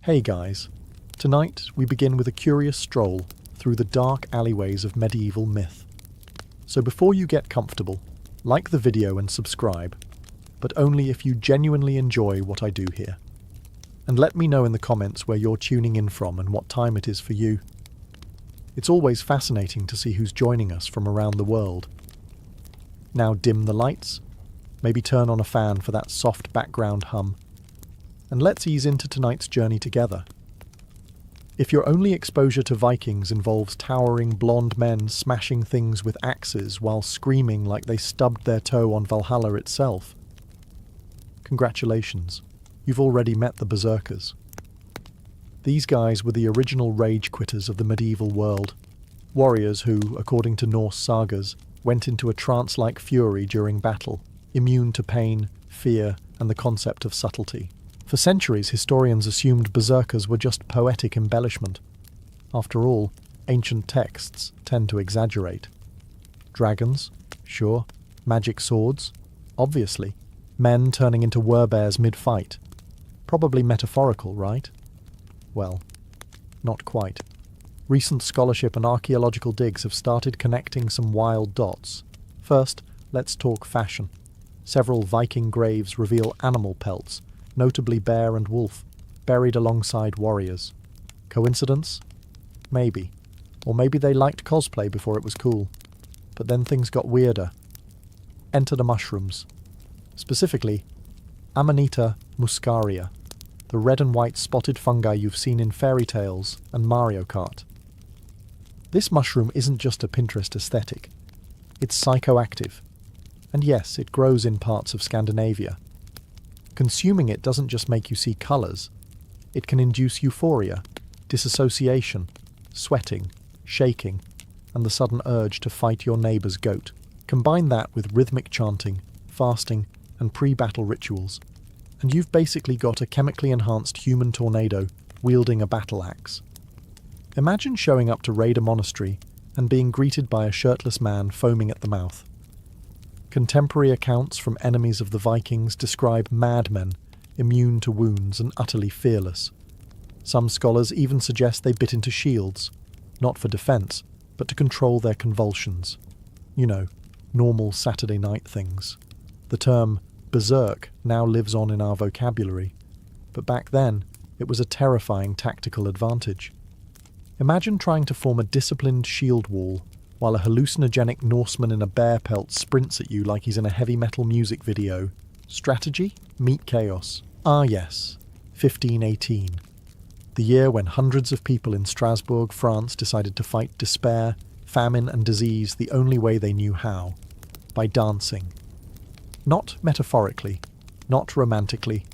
Hey guys, tonight we begin with a curious stroll through the dark alleyways of medieval myth. So before you get comfortable, like the video and subscribe, but only if you genuinely enjoy what I do here. And let me know in the comments where you're tuning in from and what time it is for you. It's always fascinating to see who's joining us from around the world. Now dim the lights, maybe turn on a fan for that soft background hum, and let's ease into tonight's journey together. If your only exposure to Vikings involves towering blonde men smashing things with axes while screaming like they stubbed their toe on Valhalla itself, congratulations, you've already met the berserkers. These guys were the original rage quitters of the medieval world, warriors who, according to Norse sagas, went into a trance-like fury during battle, immune to pain, fear, and the concept of subtlety. For centuries, historians assumed berserkers were just poetic embellishment. After all, ancient texts tend to exaggerate. Dragons? Sure. Magic swords? Obviously. Men turning into werebears mid-fight? Probably metaphorical, right? Well, not quite. Recent scholarship and archaeological digs have started connecting some wild dots. First, let's talk fashion. Several Viking graves reveal animal pelts, notably bear and wolf, buried alongside warriors. Coincidence? Maybe. Or maybe they liked cosplay before it was cool. But then things got weirder. Enter the mushrooms. Specifically, Amanita muscaria, the red and white spotted fungi you've seen in fairy tales and Mario Kart. This mushroom isn't just a Pinterest aesthetic. It's psychoactive. And yes, it grows in parts of Scandinavia. Consuming it doesn't just make you see colours. It can induce euphoria, disassociation, sweating, shaking, and the sudden urge to fight your neighbour's goat. Combine that with rhythmic chanting, fasting, and pre-battle rituals, and you've basically got a chemically enhanced human tornado wielding a battle axe. Imagine showing up to raid a monastery and being greeted by a shirtless man foaming at the mouth. Contemporary accounts from enemies of the Vikings describe madmen, immune to wounds and utterly fearless. Some scholars even suggest they bit into shields, not for defence, but to control their convulsions. You know, normal Saturday night things. The term berserk now lives on in our vocabulary, but back then it was a terrifying tactical advantage. Imagine trying to form a disciplined shield wall while a hallucinogenic Norseman in a bear pelt sprints at you like he's in a heavy metal music video. Strategy? Meet chaos. Ah yes, 1518. The year when hundreds of people in Strasbourg, France decided to fight despair, famine and disease the only way they knew how. By dancing. Not metaphorically, not romantically,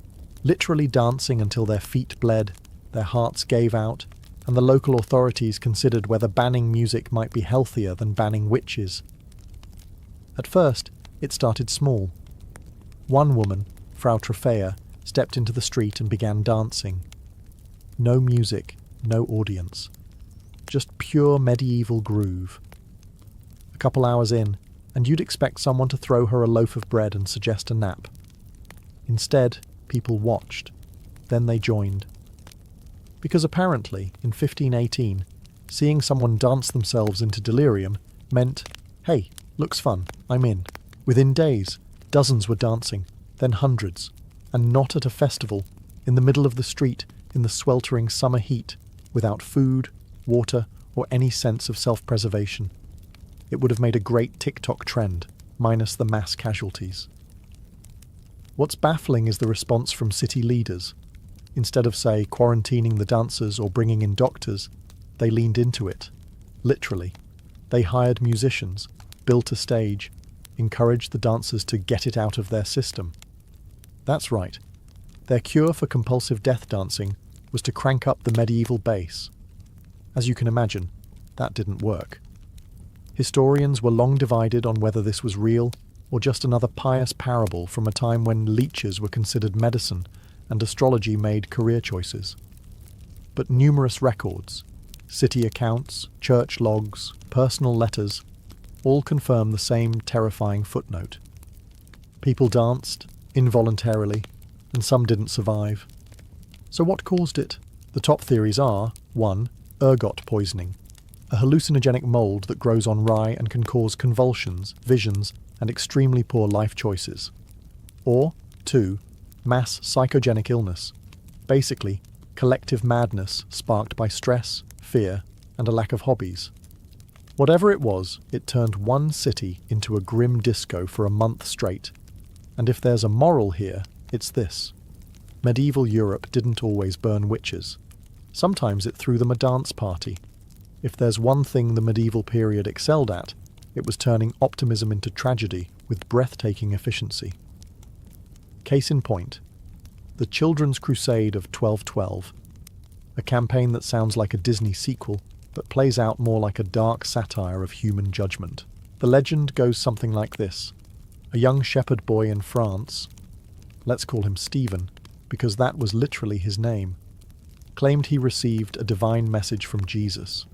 literally dancing until their feet bled, their hearts gave out, and the local authorities considered whether banning music might be healthier than banning witches. At first, it started small. One woman, Frau Trofea, stepped into the street and began dancing. No music, no audience. Just pure medieval groove. A couple hours in, and you'd expect someone to throw her a loaf of bread and suggest a nap. Instead, people watched. Then they joined. Because apparently, in 1518, seeing someone dance themselves into delirium meant, hey, looks fun, I'm in. Within days, dozens were dancing, then hundreds, and not at a festival, in the middle of the street, in the sweltering summer heat, without food, water, or any sense of self-preservation. It would have made a great TikTok trend, minus the mass casualties. What's baffling is the response from city leaders. Instead of, say, quarantining the dancers or bringing in doctors, they leaned into it. Literally. They hired musicians, built a stage, encouraged the dancers to get it out of their system. That's right. Their cure for compulsive death dancing was to crank up the medieval bass. As you can imagine, that didn't work. Historians were long divided on whether this was real or just another pious parable from a time when leeches were considered medicine and astrology made career choices. But numerous records, city accounts, church logs, personal letters, all confirm the same terrifying footnote. People danced, involuntarily, and some didn't survive. So what caused it? The top theories are 1. Ergot poisoning, a hallucinogenic mold that grows on rye and can cause convulsions, visions, and extremely poor life choices. Or 2. Mass psychogenic illness, basically collective madness sparked by stress, fear, and a lack of hobbies. Whatever it was, it turned one city into a grim disco for a month straight. And if there's a moral here, it's this. Medieval Europe didn't always burn witches. Sometimes it threw them a dance party. If there's one thing the medieval period excelled at, it was turning optimism into tragedy with breathtaking efficiency. Case in point, the Children's Crusade of 1212, a campaign that sounds like a Disney sequel, but plays out more like a dark satire of human judgment. The legend goes something like this. A young shepherd boy in France, let's call him Stephen, because that was literally his name, claimed he received a divine message from Jesus.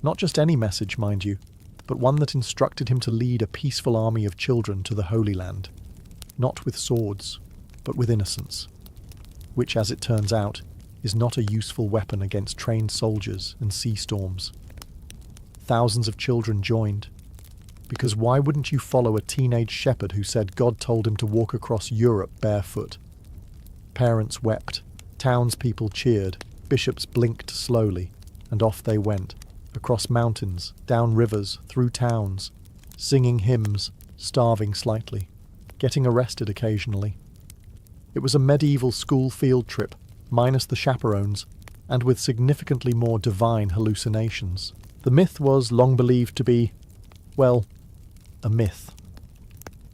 Not just any message, mind you, but one that instructed him to lead a peaceful army of children to the Holy Land, not with swords, but with innocence, which, as it turns out, is not a useful weapon against trained soldiers and sea storms. Thousands of children joined, because why wouldn't you follow a teenage shepherd who said God told him to walk across Europe barefoot? Parents wept, townspeople cheered, bishops blinked slowly, and off they went, across mountains, down rivers, through towns, singing hymns, starving slightly, getting arrested occasionally. It was a medieval school field trip, minus the chaperones, and with significantly more divine hallucinations. The myth was long believed to be, well, a myth.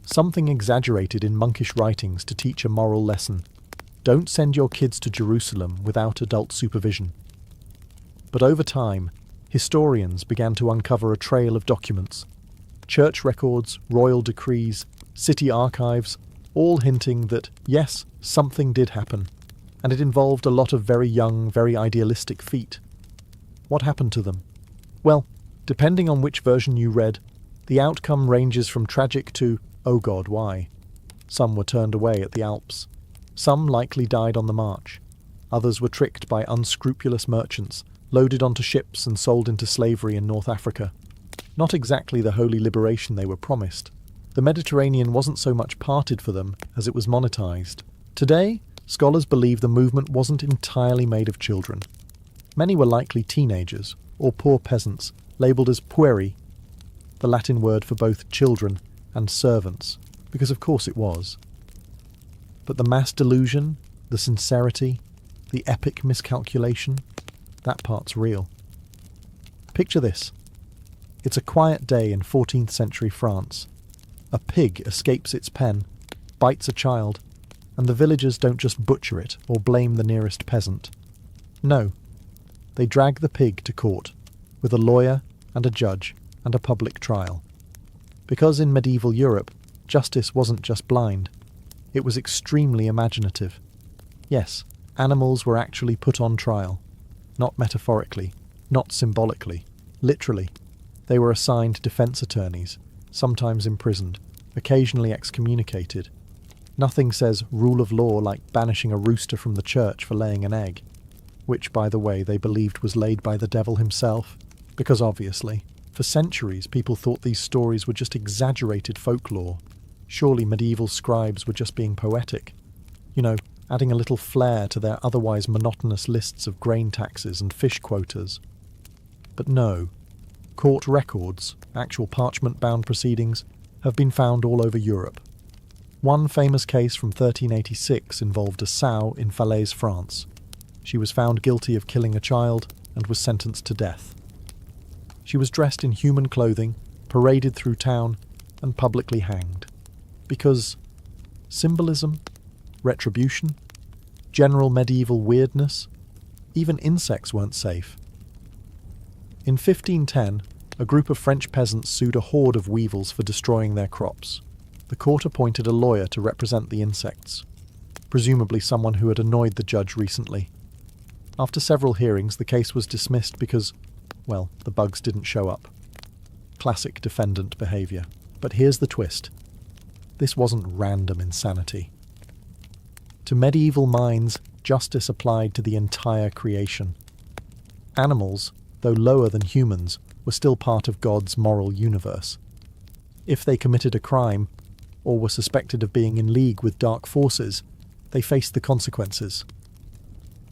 Something exaggerated in monkish writings to teach a moral lesson. Don't send your kids to Jerusalem without adult supervision. But over time, historians began to uncover a trail of documents. Church records, royal decrees, city archives, all hinting that, yes, something did happen, and it involved a lot of very young, very idealistic feet. What happened to them? Well, depending on which version you read, the outcome ranges from tragic to, oh God, why? Some were turned away at the Alps. Some likely died on the march. Others were tricked by unscrupulous merchants, loaded onto ships and sold into slavery in North Africa. Not exactly the holy liberation they were promised. The Mediterranean wasn't so much parted for them as it was monetized. Today, scholars believe the movement wasn't entirely made of children. Many were likely teenagers, or poor peasants, labelled as pueri, the Latin word for both children and servants, because of course it was. But the mass delusion, the sincerity, the epic miscalculation, that part's real. Picture this. It's a quiet day in 14th century France. A pig escapes its pen, bites a child, and the villagers don't just butcher it or blame the nearest peasant. No, they drag the pig to court, with a lawyer and a judge and a public trial. Because in medieval Europe, justice wasn't just blind, it was extremely imaginative. Yes, animals were actually put on trial. Not metaphorically, not symbolically, literally. They were assigned defense attorneys, sometimes imprisoned, occasionally excommunicated. Nothing says rule of law like banishing a rooster from the church for laying an egg, which, by the way, they believed was laid by the devil himself, because obviously, for centuries people thought these stories were just exaggerated folklore. Surely medieval scribes were just being poetic. You know, adding a little flair to their otherwise monotonous lists of grain taxes and fish quotas. But no. Court records, actual parchment-bound proceedings, have been found all over Europe. One famous case from 1386 involved a sow in Falaise, France. She was found guilty of killing a child and was sentenced to death. She was dressed in human clothing, paraded through town, and publicly hanged. Because symbolism, retribution, general medieval weirdness, even insects weren't safe. In 1510, a group of French peasants sued a horde of weevils for destroying their crops. The court appointed a lawyer to represent the insects, presumably someone who had annoyed the judge recently. After several hearings, the case was dismissed because, well, the bugs didn't show up. Classic defendant behaviour. But here's the twist. This wasn't random insanity. To medieval minds, justice applied to the entire creation. Animals, though lower than humans, were still part of God's moral universe. If they committed a crime, or were suspected of being in league with dark forces, they faced the consequences.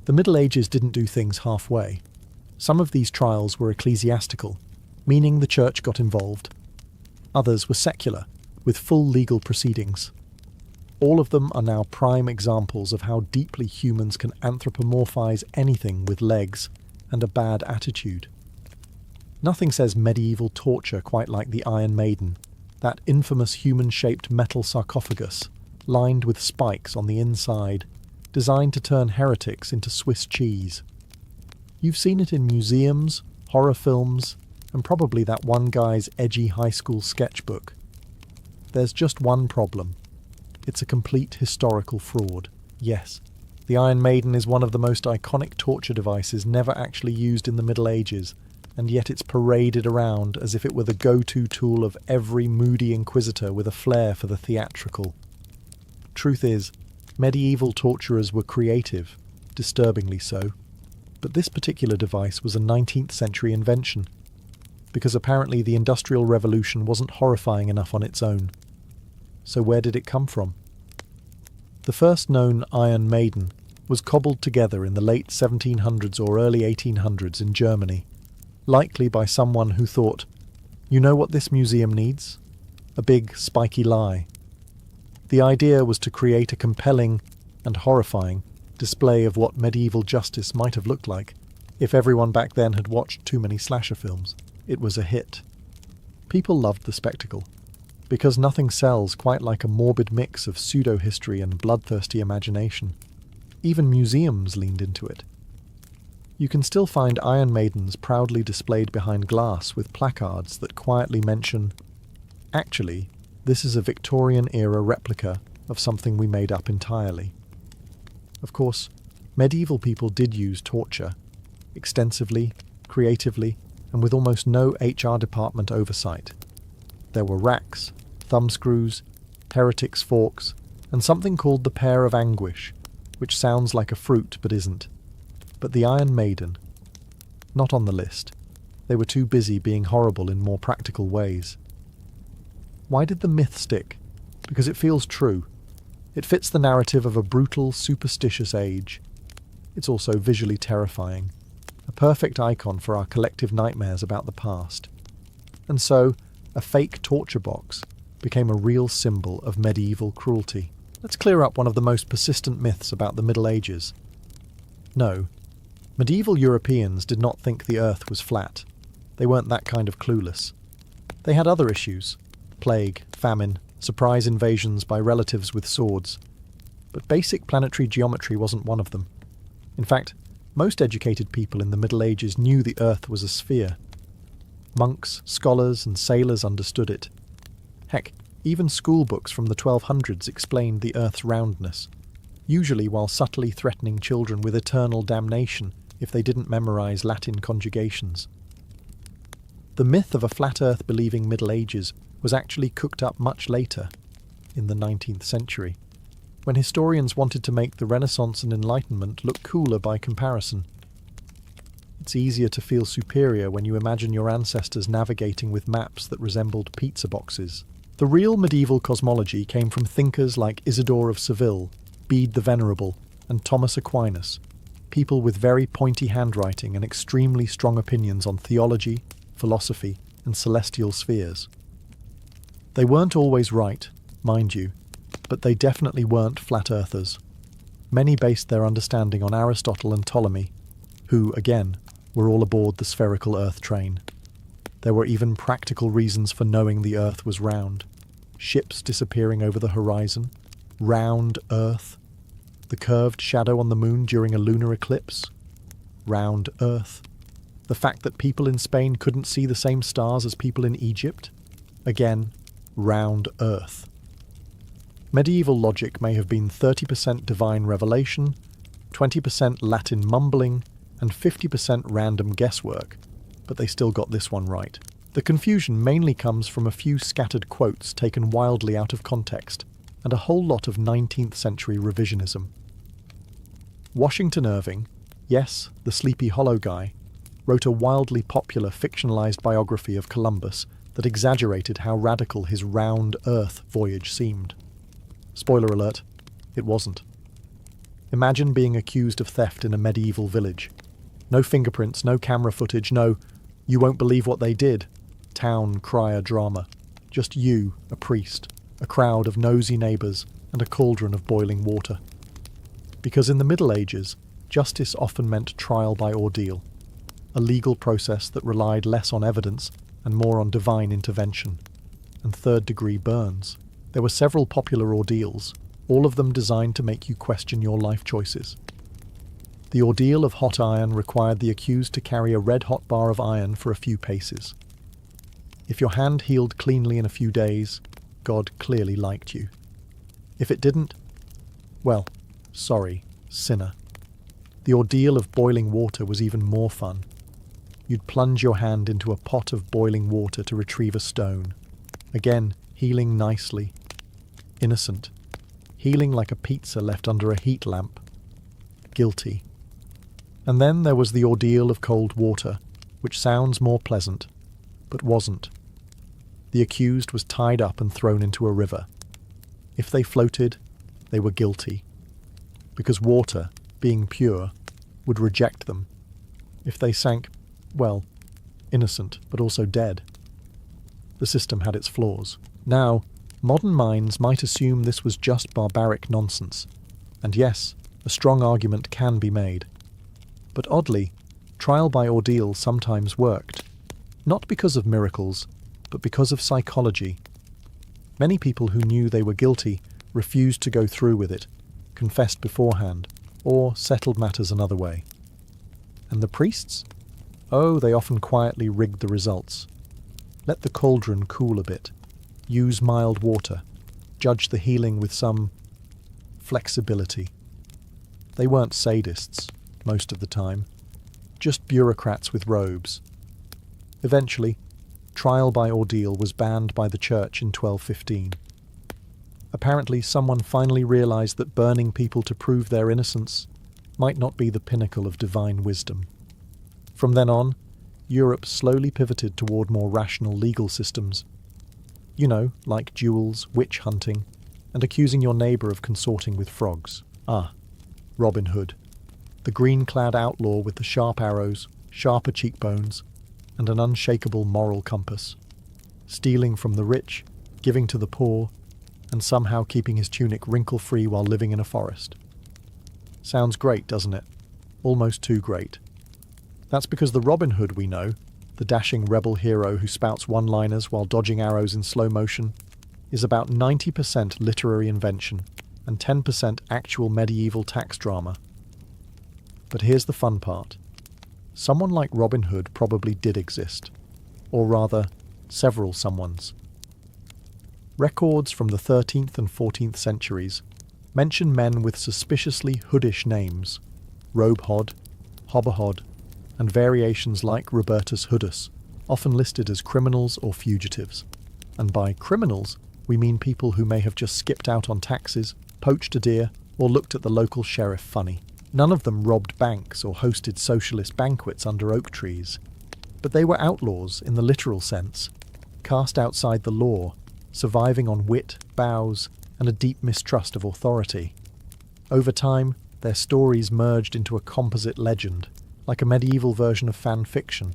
The Middle Ages didn't do things halfway. Some of these trials were ecclesiastical, meaning the church got involved. Others were secular, with full legal proceedings. All of them are now prime examples of how deeply humans can anthropomorphize anything with legs and a bad attitude. Nothing says medieval torture quite like the Iron Maiden, that infamous human-shaped metal sarcophagus, lined with spikes on the inside, designed to turn heretics into Swiss cheese. You've seen it in museums, horror films, and probably that one guy's edgy high school sketchbook. There's just one problem. It's a complete historical fraud. Yes, the Iron Maiden is one of the most iconic torture devices never actually used in the Middle Ages, and yet it's paraded around as if it were the go-to tool of every moody inquisitor with a flair for the theatrical. Truth is, medieval torturers were creative, disturbingly so, but this particular device was a 19th century invention, because apparently the Industrial Revolution wasn't horrifying enough on its own. So where did it come from? The first known Iron Maiden was cobbled together in the late 1700s or early 1800s in Germany, likely by someone who thought, you know what this museum needs? A big, spiky lie. The idea was to create a compelling and horrifying display of what medieval justice might have looked like if everyone back then had watched too many slasher films. It was a hit. People loved the spectacle, because nothing sells quite like a morbid mix of pseudo-history and bloodthirsty imagination. Even museums leaned into it. You can still find Iron Maidens proudly displayed behind glass with placards that quietly mention, actually, this is a Victorian-era replica of something we made up entirely. Of course, medieval people did use torture, extensively, creatively, and with almost no HR department oversight. There were racks, thumbscrews, heretics' forks, and something called the Pear of Anguish, which sounds like a fruit but isn't. But the Iron Maiden, not on the list. They were too busy being horrible in more practical ways. Why did the myth stick? Because it feels true. It fits the narrative of a brutal, superstitious age. It's also visually terrifying, a perfect icon for our collective nightmares about the past. And so, a fake torture box became a real symbol of medieval cruelty. Let's clear up one of the most persistent myths about the Middle Ages. No, medieval Europeans did not think the earth was flat. They weren't that kind of clueless. They had other issues: plague, famine, surprise invasions by relatives with swords. But basic planetary geometry wasn't one of them. In fact, most educated people in the Middle Ages knew the earth was a sphere. Monks, scholars, and sailors understood it. Heck, even school books from the 1200s explained the earth's roundness, usually while subtly threatening children with eternal damnation if they didn't memorize Latin conjugations. The myth of a flat earth believing Middle Ages was actually cooked up much later, in the 19th century, when historians wanted to make the Renaissance and Enlightenment look cooler by comparison. It's easier to feel superior when you imagine your ancestors navigating with maps that resembled pizza boxes. The real medieval cosmology came from thinkers like Isidore of Seville, Bede the Venerable, and Thomas Aquinas, people with very pointy handwriting and extremely strong opinions on theology, philosophy, and celestial spheres. They weren't always right, mind you, but they definitely weren't flat earthers. Many based their understanding on Aristotle and Ptolemy, who, again, were all aboard the spherical Earth train. There were even practical reasons for knowing the Earth was round. Ships disappearing over the horizon, round Earth, the curved shadow on the moon during a lunar eclipse, round Earth, the fact that people in Spain couldn't see the same stars as people in Egypt, again, round Earth. Medieval logic may have been 30% divine revelation, 20% Latin mumbling, and 50% random guesswork, but they still got this one right. The confusion mainly comes from a few scattered quotes taken wildly out of context, and a whole lot of 19th century revisionism. Washington Irving, yes, the Sleepy Hollow guy, wrote a wildly popular fictionalized biography of Columbus that exaggerated how radical his round Earth voyage seemed. Spoiler alert, it wasn't. Imagine being accused of theft in a medieval village. No fingerprints, no camera footage, no "you won't believe what they did" town crier drama. Just you, a priest, a crowd of nosy neighbours, and a cauldron of boiling water. Because in the Middle Ages, justice often meant trial by ordeal, a legal process that relied less on evidence and more on divine intervention, and third-degree burns. There were several popular ordeals, all of them designed to make you question your life choices. The ordeal of hot iron required the accused to carry a red-hot bar of iron for a few paces. If your hand healed cleanly in a few days, God clearly liked you. If it didn't, well, sorry, sinner. The ordeal of boiling water was even more fun. You'd plunge your hand into a pot of boiling water to retrieve a stone. Again, healing nicely. Innocent. Healing like a pizza left under a heat lamp. Guilty. And then there was the ordeal of cold water, which sounds more pleasant, but wasn't. The accused was tied up and thrown into a river. If they floated, they were guilty, because water, being pure, would reject them. If they sank, well, innocent, but also dead. The system had its flaws. Now, modern minds might assume this was just barbaric nonsense, and yes, a strong argument can be made. But oddly, trial by ordeal sometimes worked, not because of miracles, but because of psychology. Many people who knew they were guilty refused to go through with it, confessed beforehand, or settled matters another way. And the priests? Oh, they often quietly rigged the results. Let the cauldron cool a bit. Use mild water. Judge the healing with some flexibility. They weren't sadists, most of the time. Just bureaucrats with robes. Eventually, trial by ordeal was banned by the church in 1215. Apparently, someone finally realized that burning people to prove their innocence might not be the pinnacle of divine wisdom. From then on, Europe slowly pivoted toward more rational legal systems. You know, like duels, witch hunting, and accusing your neighbour of consorting with frogs. Ah, Robin Hood, the green-clad outlaw with the sharp arrows, sharper cheekbones, and an unshakable moral compass, stealing from the rich, giving to the poor, and somehow keeping his tunic wrinkle-free while living in a forest. Sounds great, doesn't it? Almost too great. That's because the Robin Hood we know, the dashing rebel hero who spouts one-liners while dodging arrows in slow motion, is about 90% literary invention and 10% actual medieval tax drama. But here's the fun part. Someone like Robin Hood probably did exist. Or rather, several someones. Records from the 13th and 14th centuries mention men with suspiciously hoodish names, Robehod, Hobahod, and variations like Robertus Hoodus, often listed as criminals or fugitives. And by criminals, we mean people who may have just skipped out on taxes, poached a deer, or looked at the local sheriff funny. None of them robbed banks or hosted socialist banquets under oak trees. But they were outlaws in the literal sense, cast outside the law, surviving on wit, bows, and a deep mistrust of authority. Over time, their stories merged into a composite legend, like a medieval version of fan fiction.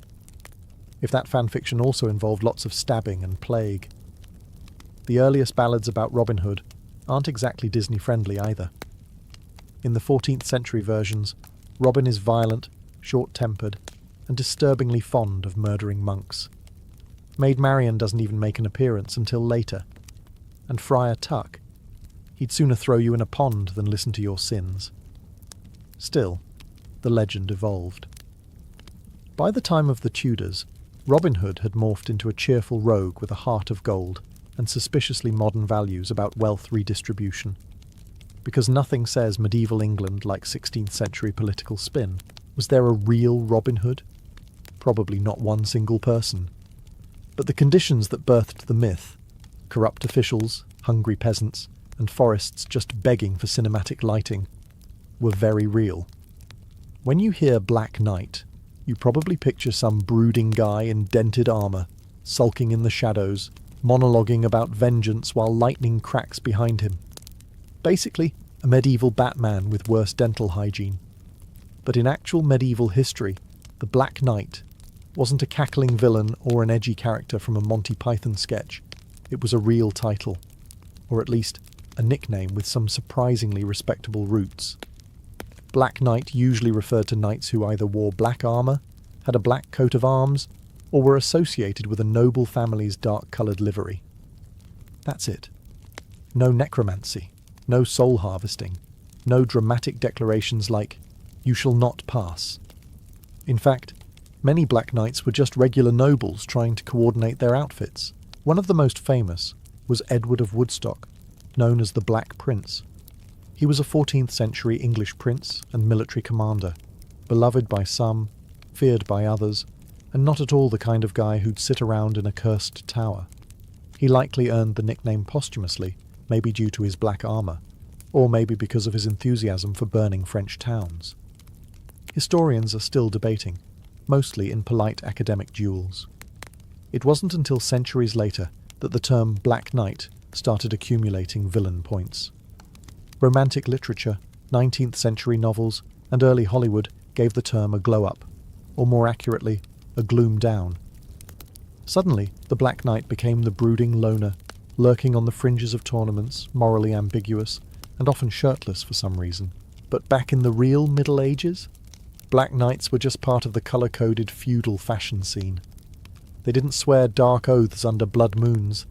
If that fan fiction also involved lots of stabbing and plague. The earliest ballads about Robin Hood aren't exactly Disney-friendly either. In the 14th century versions, Robin is violent, short-tempered, and disturbingly fond of murdering monks. Maid Marian doesn't even make an appearance until later. And Friar Tuck, he'd sooner throw you in a pond than listen to your sins. Still, the legend evolved. By the time of the Tudors, Robin Hood had morphed into a cheerful rogue with a heart of gold and suspiciously modern values about wealth redistribution. Because nothing says medieval England like 16th century political spin. Was there a real Robin Hood? Probably not one single person. But the conditions that birthed the myth, corrupt officials, hungry peasants, and forests just begging for cinematic lighting, were very real. When you hear Black Knight, you probably picture some brooding guy in dented armour, sulking in the shadows, monologuing about vengeance while lightning cracks behind him. Basically, a medieval Batman with worse dental hygiene. But in actual medieval history, the Black Knight wasn't a cackling villain or an edgy character from a Monty Python sketch. It was a real title, or at least a nickname with some surprisingly respectable roots. Black Knight usually referred to knights who either wore black armour, had a black coat of arms, or were associated with a noble family's dark-coloured livery. That's it. No necromancy, no soul harvesting, no dramatic declarations like, "You shall not pass." In fact, many Black Knights were just regular nobles trying to coordinate their outfits. One of the most famous was Edward of Woodstock, known as the Black Prince. He was a 14th century English prince and military commander, beloved by some, feared by others, and not at all the kind of guy who'd sit around in a cursed tower. He likely earned the nickname posthumously, maybe due to his black armour, or maybe because of his enthusiasm for burning French towns. Historians are still debating, mostly in polite academic duels. It wasn't until centuries later that the term Black Knight started accumulating villain points. Romantic literature, 19th century novels, and early Hollywood gave the term a glow-up, or more accurately, a gloom down. Suddenly, the Black Knight became the brooding loner, lurking on the fringes of tournaments, morally ambiguous, and often shirtless for some reason. But back in the real Middle Ages, Black Knights were just part of the colour-coded feudal fashion scene. They didn't swear dark oaths under blood moons.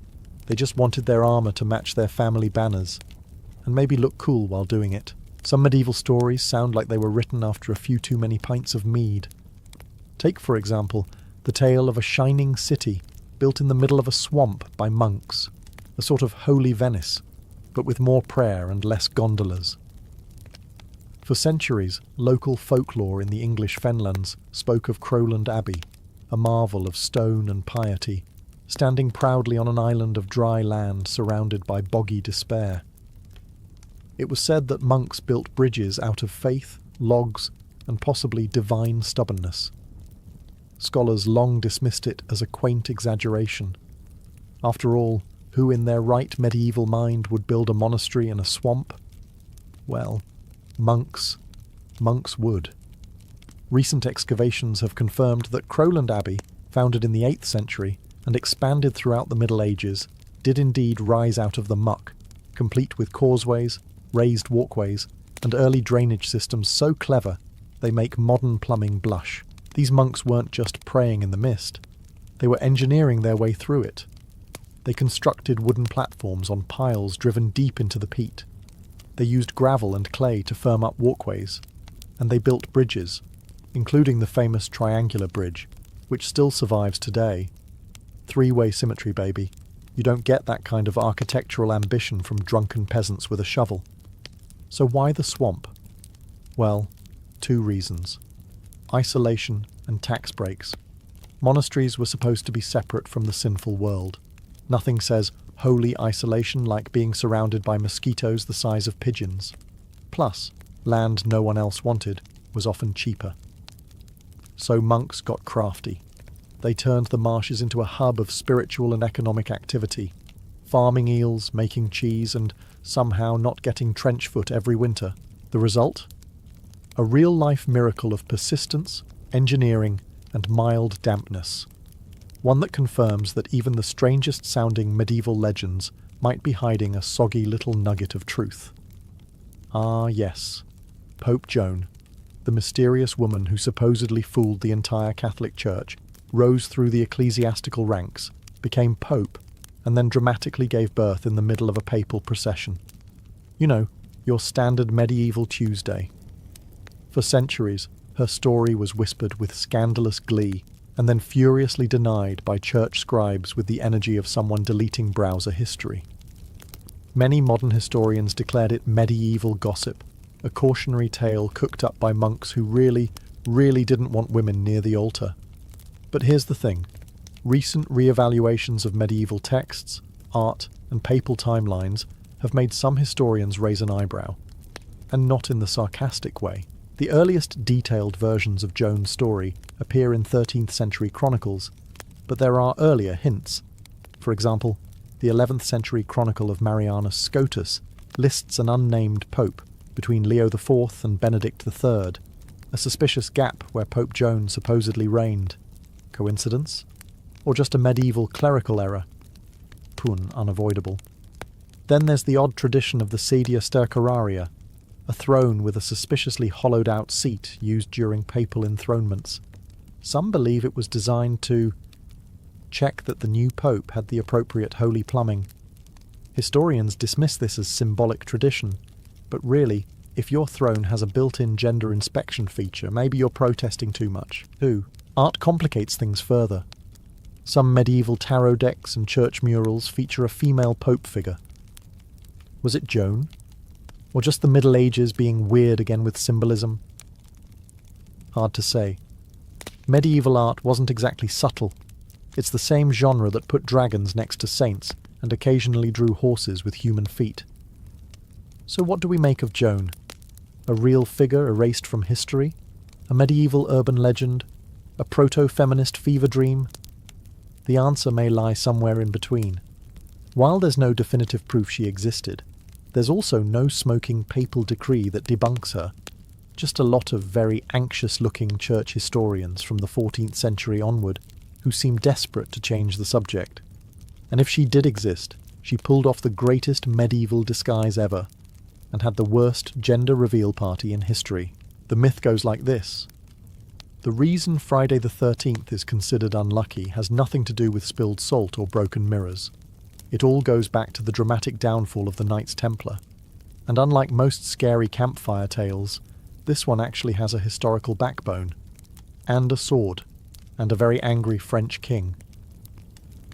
They just wanted their armour to match their family banners, and maybe look cool while doing it. Some medieval stories sound like they were written after a few too many pints of mead. Take, for example, the tale of a shining city built in the middle of a swamp by monks, a sort of holy Venice, but with more prayer and less gondolas. For centuries, local folklore in the English fenlands spoke of Crowland Abbey, a marvel of stone and piety, standing proudly on an island of dry land surrounded by boggy despair. It was said that monks built bridges out of faith, logs, and possibly divine stubbornness. Scholars long dismissed it as a quaint exaggeration. After all, who in their right medieval mind would build a monastery in a swamp? Well, monks would. Recent excavations have confirmed that Crowland Abbey, founded in the 8th century and expanded throughout the Middle Ages, did indeed rise out of the muck, complete with causeways, raised walkways, and early drainage systems so clever they make modern plumbing blush. These monks weren't just praying in the mist, they were engineering their way through it. They constructed wooden platforms on piles driven deep into the peat. They used gravel and clay to firm up walkways, and they built bridges, including the famous triangular bridge, which still survives today. Three-way symmetry, baby. You don't get that kind of architectural ambition from drunken peasants with a shovel. So why the swamp? Well, 2 reasons. Isolation and tax breaks. Monasteries were supposed to be separate from the sinful world. Nothing says holy isolation like being surrounded by mosquitoes the size of pigeons. Plus, land no one else wanted was often cheaper. So monks got crafty. They turned the marshes into a hub of spiritual and economic activity, farming eels, making cheese, and somehow not getting trench foot every winter. The result? A real-life miracle of persistence, engineering, and mild dampness. One that confirms that even the strangest-sounding medieval legends might be hiding a soggy little nugget of truth. Ah, yes. Pope Joan, the mysterious woman who supposedly fooled the entire Catholic Church, rose through the ecclesiastical ranks, became pope, and then dramatically gave birth in the middle of a papal procession. You know, your standard medieval Tuesday. For centuries, her story was whispered with scandalous glee, and then furiously denied by church scribes with the energy of someone deleting browser history. Many modern historians declared it medieval gossip, a cautionary tale cooked up by monks who really didn't want women near the altar. But here's the thing. Recent re-evaluations of medieval texts, art, and papal timelines have made some historians raise an eyebrow. and not in the sarcastic way. The earliest detailed versions of Joan's story appear in 13th century chronicles, but there are earlier hints. For example, the 11th century chronicle of Marianus Scotus lists an unnamed pope between Leo IV and Benedict III, a suspicious gap where Pope Joan supposedly reigned. Coincidence? Or just a medieval clerical error? Pun unavoidable. Then there's the odd tradition of the sedia stercoraria, a throne with a suspiciously hollowed-out seat used during papal enthronements. Some believe it was designed to check that the new pope had the appropriate holy plumbing. Historians dismiss this as symbolic tradition, but really, if your throne has a built-in gender inspection feature, maybe you're protesting too much. Art complicates things further. Some medieval tarot decks and church murals feature a female pope figure. Was it Joan? Or just the Middle Ages being weird again with symbolism? Hard to say. Medieval art wasn't exactly subtle. It's the same genre that put dragons next to saints and occasionally drew horses with human feet. So what do we make of Joan? A real figure erased from history? A medieval urban legend? A proto-feminist fever dream? The answer may lie somewhere in between. While there's no definitive proof she existed, there's also no smoking papal decree that debunks her. Just a lot of very anxious-looking church historians from the 14th century onward who seem desperate to change the subject. And if she did exist, she pulled off the greatest medieval disguise ever and had the worst gender reveal party in history. The myth goes like this. The reason Friday the 13th is considered unlucky has nothing to do with spilled salt or broken mirrors. It all goes back to the dramatic downfall of the Knights Templar. And unlike most scary campfire tales, this one actually has a historical backbone, and a sword, and a very angry French king.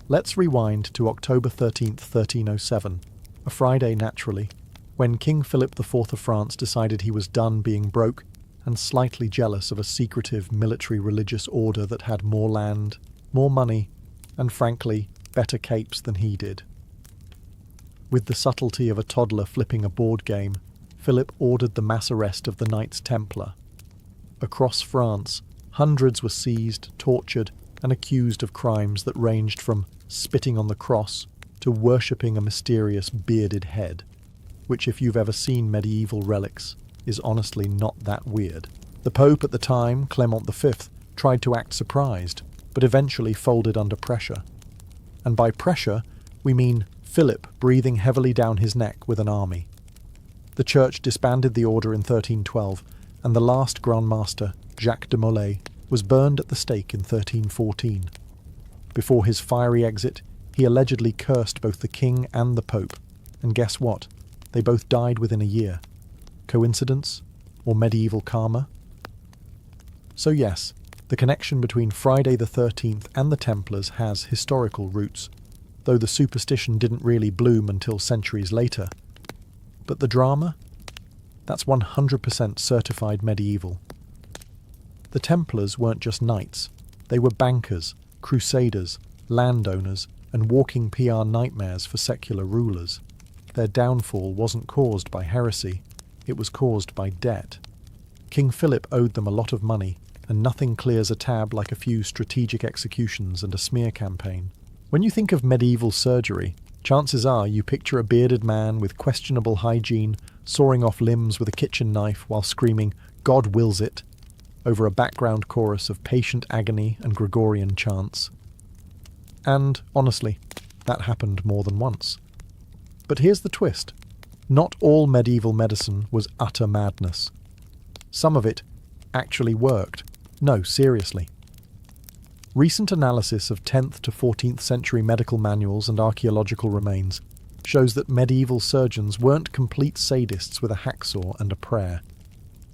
Let's rewind to October 13th, 1307, a Friday naturally, when King Philip IV of France decided he was done being broke and slightly jealous of a secretive military religious order that had more land, more money, and frankly, better capes than he did. With the subtlety of a toddler flipping a board game, Philip ordered the mass arrest of the Knights Templar. Across France, hundreds were seized, tortured, and accused of crimes that ranged from spitting on the cross to worshipping a mysterious bearded head, which, if you've ever seen medieval relics, is honestly not that weird. The Pope at the time, Clement V, tried to act surprised, but eventually folded under pressure. And by pressure, we mean Philip breathing heavily down his neck with an army. The church disbanded the order in 1312, and the last Grand Master, Jacques de Molay, was burned at the stake in 1314. Before his fiery exit, he allegedly cursed both the king and the Pope, and guess what? They both died within a year. Coincidence? Or medieval karma? So yes, the connection between Friday the 13th and the Templars has historical roots, though the superstition didn't really bloom until centuries later. But the drama? That's 100% certified medieval. The Templars weren't just knights. They were bankers, crusaders, landowners, and walking PR nightmares for secular rulers. Their downfall wasn't caused by heresy, it was caused by debt. King Philip owed them a lot of money, and nothing clears a tab like a few strategic executions and a smear campaign. When you think of medieval surgery, chances are you picture a bearded man with questionable hygiene sawing off limbs with a kitchen knife while screaming, "God wills it," over a background chorus of patient agony and Gregorian chants. And, honestly, that happened more than once. But here's the twist. Not all medieval medicine was utter madness. Some of it actually worked. No, seriously. Recent analysis of 10th to 14th century medical manuals and archaeological remains shows that medieval surgeons weren't complete sadists with a hacksaw and a prayer.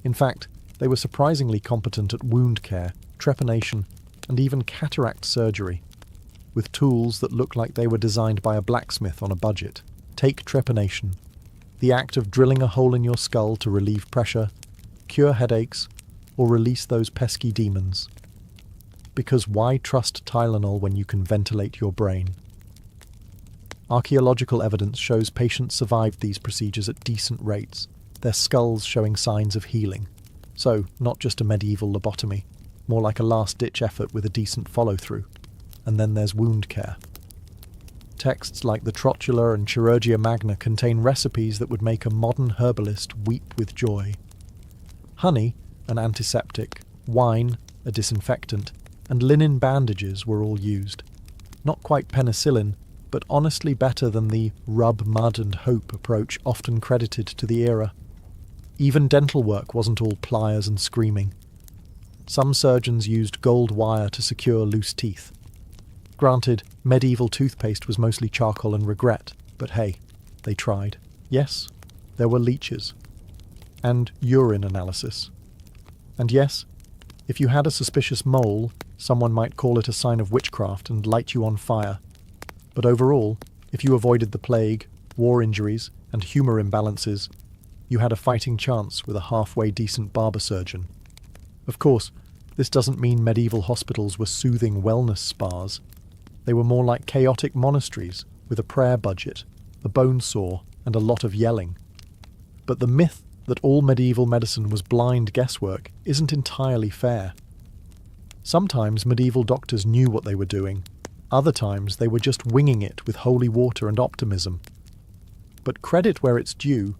In fact, they were surprisingly competent at wound care, trepanation, and even cataract surgery, with tools that look like they were designed by a blacksmith on a budget. Take trepanation, the act of drilling a hole in your skull to relieve pressure, cure headaches, or release those pesky demons. Because why trust Tylenol when you can ventilate your brain? Archaeological evidence shows patients survived these procedures at decent rates. their skulls showing signs of healing. So, not just a medieval lobotomy, more like a last-ditch effort with a decent follow-through. And then there's wound care. Texts like the Trotula and Chirurgia Magna contain recipes that would make a modern herbalist weep with joy. Honey, an antiseptic, wine, a disinfectant, and linen bandages were all used. Not quite penicillin, but honestly better than the rub mud and hope approach often credited to the era. Even dental work wasn't all pliers and screaming. Some surgeons used gold wire to secure loose teeth. Granted, medieval toothpaste was mostly charcoal and regret, but hey, they tried. Yes, there were leeches. And urine analysis. And yes, if you had a suspicious mole, someone might call it a sign of witchcraft and light you on fire. But overall, if you avoided the plague, war injuries, and humour imbalances, you had a fighting chance with a halfway decent barber surgeon. Of course, this doesn't mean medieval hospitals were soothing wellness spas. They were more like chaotic monasteries, with a prayer budget, a bone saw, and a lot of yelling. But the myth that all medieval medicine was blind guesswork isn't entirely fair. Sometimes medieval doctors knew what they were doing. Other times they were just winging it with holy water and optimism. But credit where it's due,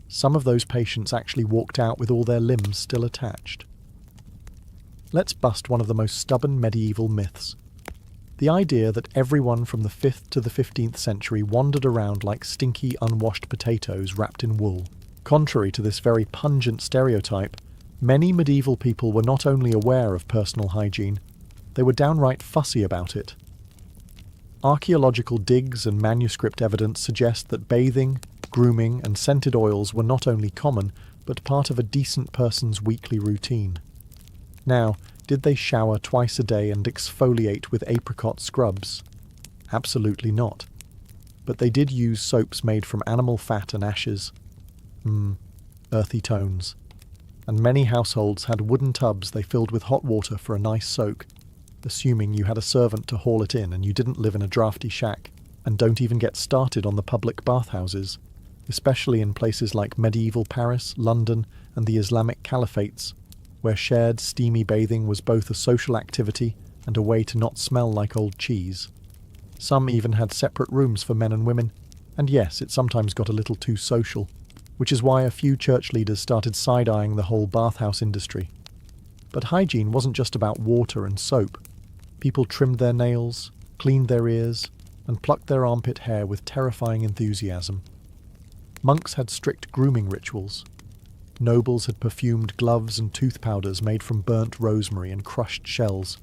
some of those patients actually walked out with all their limbs still attached. Let's bust one of the most stubborn medieval myths. The idea that everyone from the 5th to the 15th century wandered around like stinky, unwashed potatoes wrapped in wool. Contrary to this very pungent stereotype, many medieval people were not only aware of personal hygiene, they were downright fussy about it. Archaeological digs and manuscript evidence suggest that bathing, grooming, and scented oils were not only common, but part of a decent person's weekly routine. Now, did they shower twice a day and exfoliate with apricot scrubs? Absolutely not. But they did use soaps made from animal fat and ashes. Earthy tones. And many households had wooden tubs they filled with hot water for a nice soak, assuming you had a servant to haul it in and you didn't live in a drafty shack. And don't even get started on the public bathhouses, especially in places like medieval Paris, London, and the Islamic caliphates, where shared steamy bathing was both a social activity and a way to not smell like old cheese. Some even had separate rooms for men and women, and yes, it sometimes got a little too social, which is why a few church leaders started side-eyeing the whole bathhouse industry. But hygiene wasn't just about water and soap. People trimmed their nails, cleaned their ears, and plucked their armpit hair with terrifying enthusiasm. Monks had strict grooming rituals. Nobles had perfumed gloves and tooth powders made from burnt rosemary and crushed shells,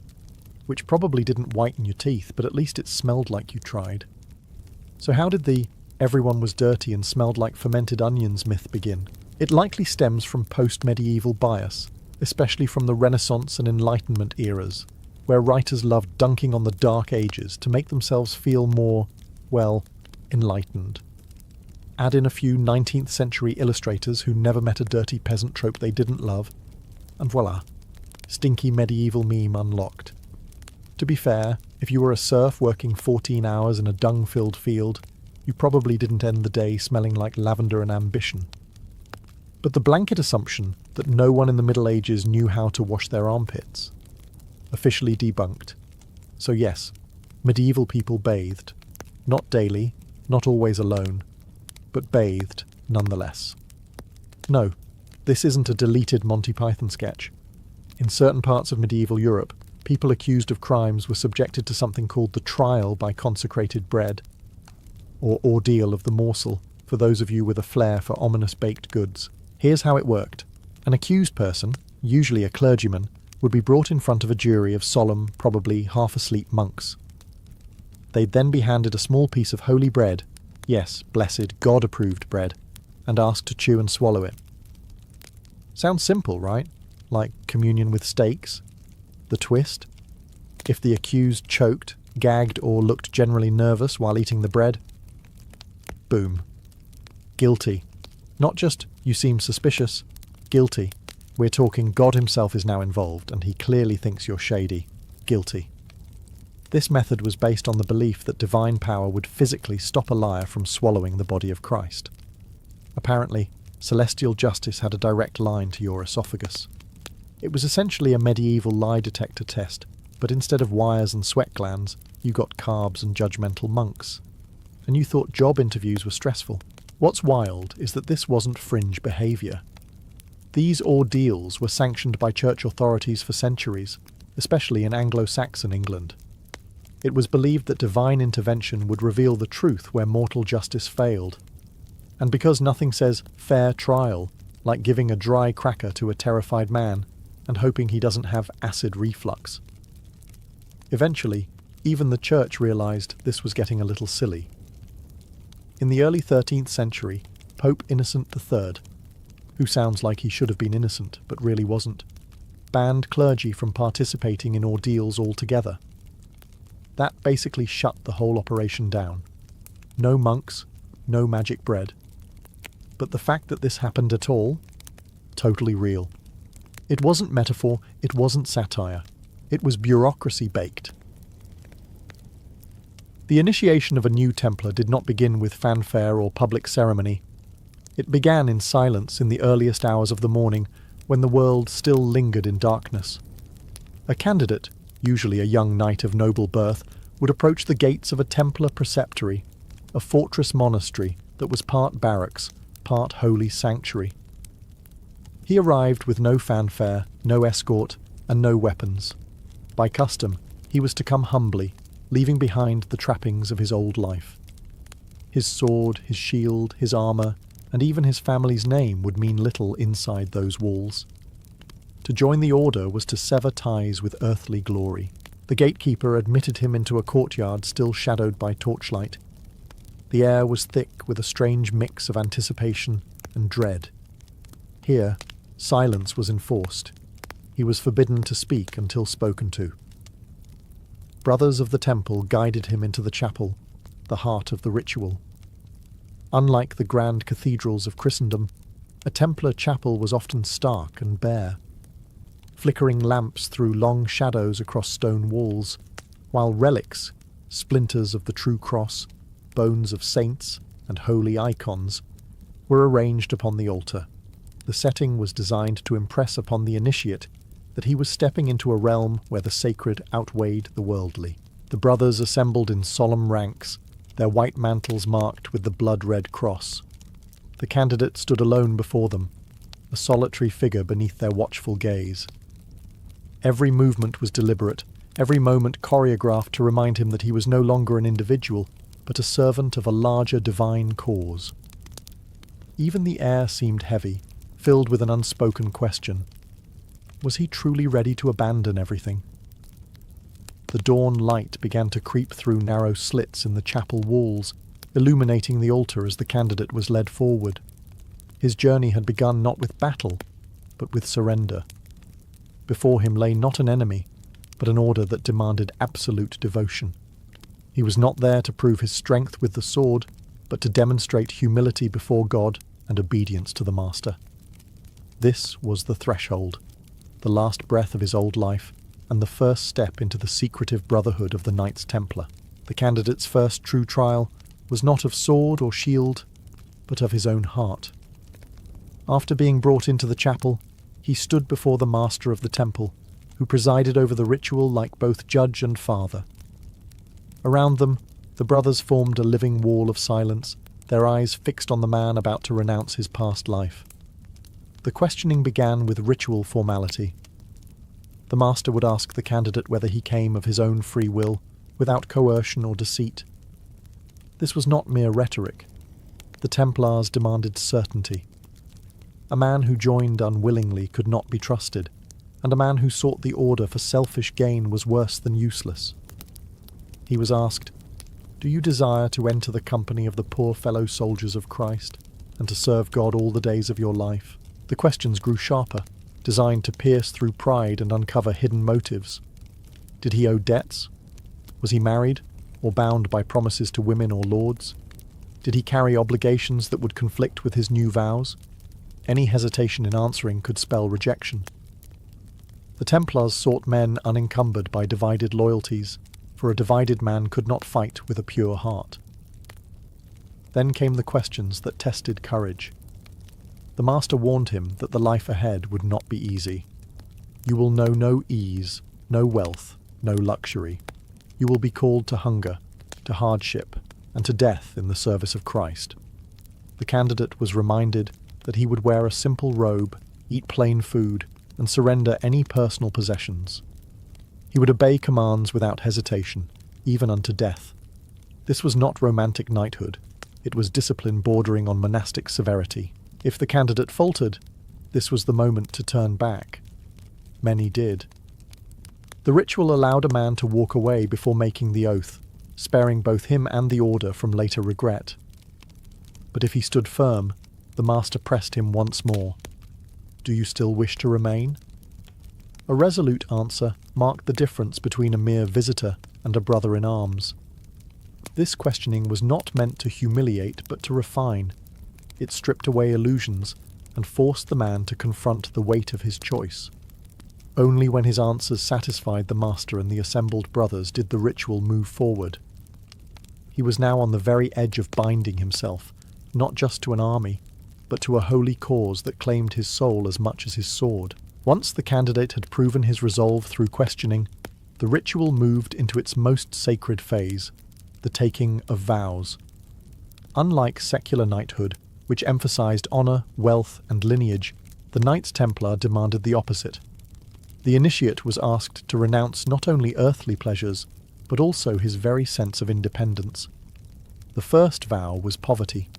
which probably didn't whiten your teeth, but at least it smelled like you tried. So how did the everyone was dirty and smelled like fermented onions myth begin? It likely stems from post-medieval bias, especially from the Renaissance and Enlightenment eras, where writers loved dunking on the Dark Ages to make themselves feel more, well, enlightened. Add in a few 19th century illustrators who never met a dirty peasant trope they didn't love, and voila, stinky medieval meme unlocked. To be fair, if you were a serf working 14 hours in a dung-filled field, you probably didn't end the day smelling like lavender and ambition. But the blanket assumption that no one in the Middle Ages knew how to wash their armpits, officially debunked. So yes, medieval people bathed. Not daily, not always alone, but bathed nonetheless. No, this isn't a deleted Monty Python sketch. In certain parts of medieval Europe, people accused of crimes were subjected to something called the trial by consecrated bread, or ordeal of the morsel, for those of you with a flair for ominous baked goods. Here's how it worked. An accused person, usually a clergyman, would be brought in front of a jury of solemn, probably half-asleep monks. They'd then be handed a small piece of holy bread, yes, blessed, God-approved bread, and asked to chew and swallow it. Sounds simple, right? Like communion with steaks? The twist? If the accused choked, gagged, or looked generally nervous while eating the bread, boom. Guilty. Not just, you seem suspicious, guilty. We're talking God himself is now involved, and he clearly thinks you're shady. Guilty. This method was based on the belief that divine power would physically stop a liar from swallowing the body of Christ. Apparently, celestial justice had a direct line to your esophagus. It was essentially a medieval lie detector test, but instead of wires and sweat glands, you got carbs and judgmental monks. And you thought job interviews were stressful. What's wild is that this wasn't fringe behaviour. These ordeals were sanctioned by church authorities for centuries, especially in Anglo-Saxon England. It was believed that divine intervention would reveal the truth where mortal justice failed. And because nothing says fair trial, like giving a dry cracker to a terrified man and hoping he doesn't have acid reflux. Eventually, even the church realised this was getting a little silly. In the early 13th century, Pope Innocent III, who sounds like he should have been innocent but really wasn't, banned clergy from participating in ordeals altogether. That basically shut the whole operation down. No monks, no magic bread. But the fact that this happened at all? Totally real. It wasn't metaphor, it wasn't satire. It was bureaucracy baked. The initiation of a new Templar did not begin with fanfare or public ceremony. It began in silence in the earliest hours of the morning, when the world still lingered in darkness. A candidate, usually a young knight of noble birth, would approach the gates of a Templar preceptory, a fortress monastery that was part barracks, part holy sanctuary. He arrived with no fanfare, no escort, and no weapons. By custom, he was to come humbly, leaving behind the trappings of his old life. His sword, his shield, his armour, and even his family's name would mean little inside those walls. To join the order was to sever ties with earthly glory. The gatekeeper admitted him into a courtyard still shadowed by torchlight. The air was thick with a strange mix of anticipation and dread. Here, silence was enforced. He was forbidden to speak until spoken to. Brothers of the temple guided him into the chapel, the heart of the ritual. Unlike the grand cathedrals of Christendom, a Templar chapel was often stark and bare. Flickering lamps threw long shadows across stone walls, while relics, splinters of the true cross, bones of saints, and holy icons, were arranged upon the altar. The setting was designed to impress upon the initiate that he was stepping into a realm where the sacred outweighed the worldly. The brothers assembled in solemn ranks, their white mantles marked with the blood-red cross. The candidate stood alone before them, a solitary figure beneath their watchful gaze. Every movement was deliberate, every moment choreographed to remind him that he was no longer an individual, but a servant of a larger divine cause. Even the air seemed heavy, filled with an unspoken question. Was he truly ready to abandon everything? The dawn light began to creep through narrow slits in the chapel walls, illuminating the altar as the candidate was led forward. His journey had begun not with battle, but with surrender. Before him lay not an enemy, but an order that demanded absolute devotion. He was not there to prove his strength with the sword, but to demonstrate humility before God and obedience to the Master. This was the threshold, the last breath of his old life, and the first step into the secretive brotherhood of the Knights Templar. The candidate's first true trial was not of sword or shield, but of his own heart. After being brought into the chapel, he stood before the master of the temple, who presided over the ritual like both judge and father. Around them, the brothers formed a living wall of silence, their eyes fixed on the man about to renounce his past life. The questioning began with ritual formality. The master would ask the candidate whether he came of his own free will, without coercion or deceit. This was not mere rhetoric. The Templars demanded certainty. A man who joined unwillingly could not be trusted, and a man who sought the order for selfish gain was worse than useless. He was asked, "Do you desire to enter the company of the poor fellow soldiers of Christ, and to serve God all the days of your life?" The questions grew sharper, designed to pierce through pride and uncover hidden motives. Did he owe debts? Was he married, or bound by promises to women or lords? Did he carry obligations that would conflict with his new vows? Any hesitation in answering could spell rejection. The Templars sought men unencumbered by divided loyalties, for a divided man could not fight with a pure heart. Then came the questions that tested courage. The master warned him that the life ahead would not be easy. You will know no ease, no wealth, no luxury. You will be called to hunger, to hardship, and to death in the service of Christ. The candidate was reminded that he would wear a simple robe, eat plain food, and surrender any personal possessions. He would obey commands without hesitation, even unto death. This was not romantic knighthood. It was discipline bordering on monastic severity. If the candidate faltered, this was the moment to turn back. Many did. The ritual allowed a man to walk away before making the oath, sparing both him and the order from later regret. But if he stood firm, the master pressed him once more. Do you still wish to remain? A resolute answer marked the difference between a mere visitor and a brother in arms. This questioning was not meant to humiliate but to refine. It stripped away illusions and forced the man to confront the weight of his choice. Only when his answers satisfied the master and the assembled brothers did the ritual move forward. He was now on the very edge of binding himself, not just to an army, but to a holy cause that claimed his soul as much as his sword. Once the candidate had proven his resolve through questioning, the ritual moved into its most sacred phase, the taking of vows. Unlike secular knighthood, which emphasized honor, wealth, and lineage, the Knights Templar demanded the opposite. The initiate was asked to renounce not only earthly pleasures, but also his very sense of independence. The first vow was poverty.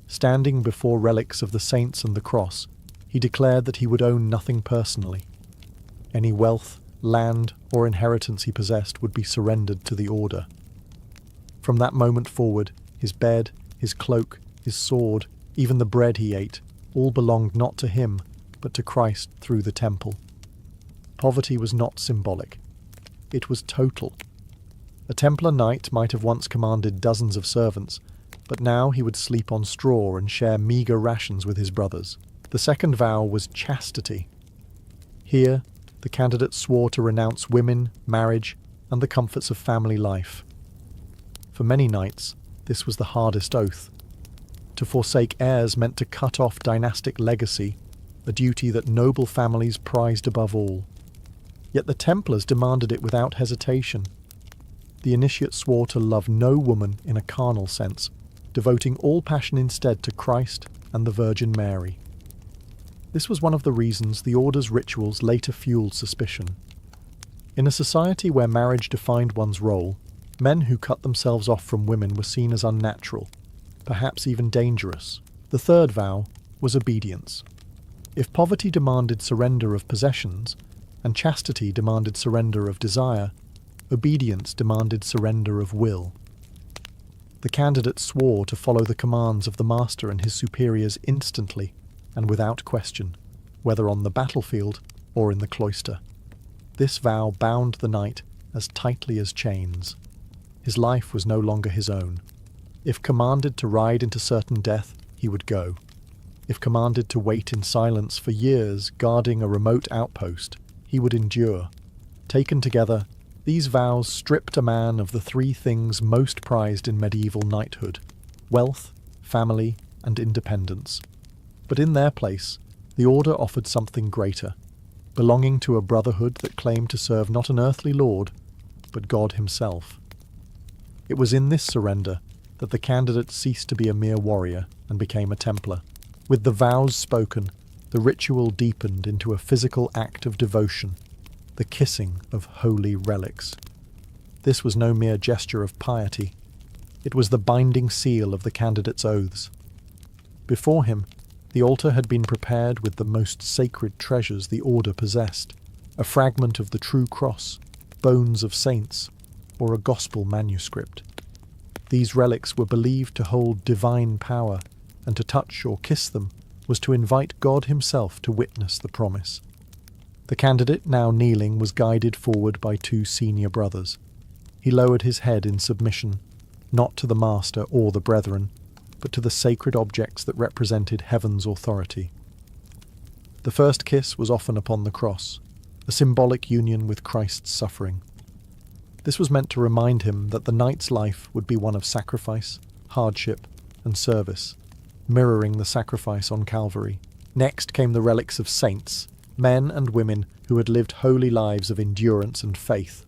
Standing before relics of the saints and the cross, he declared that he would own nothing personally. Any wealth, land, or inheritance he possessed would be surrendered to the order. From that moment forward, his bed, his cloak, his sword, even the bread he ate, all belonged not to him, but to Christ through the temple. Poverty was not symbolic. It was total. A Templar knight might have once commanded dozens of servants, but now he would sleep on straw and share meagre rations with his brothers. The second vow was chastity. Here, the candidate swore to renounce women, marriage, and the comforts of family life. For many knights, this was the hardest oath. To forsake heirs meant to cut off dynastic legacy, a duty that noble families prized above all. Yet the Templars demanded it without hesitation. The initiate swore to love no woman in a carnal sense, devoting all passion instead to Christ and the Virgin Mary. This was one of the reasons the order's rituals later fueled suspicion. In a society where marriage defined one's role, men who cut themselves off from women were seen as unnatural, perhaps even dangerous. The third vow was obedience. If poverty demanded surrender of possessions, and chastity demanded surrender of desire, obedience demanded surrender of will. The candidate swore to follow the commands of the master and his superiors instantly and without question, whether on the battlefield or in the cloister. This vow bound the knight as tightly as chains. His life was no longer his own. If commanded to ride into certain death, he would go. If commanded to wait in silence for years guarding a remote outpost, he would endure. Taken together, these vows stripped a man of the three things most prized in medieval knighthood: wealth, family, and independence. But in their place, the order offered something greater, belonging to a brotherhood that claimed to serve not an earthly lord, but God himself. It was in this surrender that the candidate ceased to be a mere warrior and became a Templar. With the vows spoken, the ritual deepened into a physical act of devotion, the kissing of holy relics. This was no mere gesture of piety. It was the binding seal of the candidate's oaths. Before him, the altar had been prepared with the most sacred treasures the order possessed: a fragment of the true cross, bones of saints, or a gospel manuscript. These relics were believed to hold divine power, and to touch or kiss them was to invite God himself to witness the promise. The candidate, now kneeling, was guided forward by two senior brothers. He lowered his head in submission, not to the master or the brethren, but to the sacred objects that represented heaven's authority. The first kiss was often upon the cross, a symbolic union with Christ's suffering. This was meant to remind him that the knight's life would be one of sacrifice, hardship, and service. mirroring the sacrifice on Calvary. Next came the relics of saints, men and women who had lived holy lives of endurance and faith.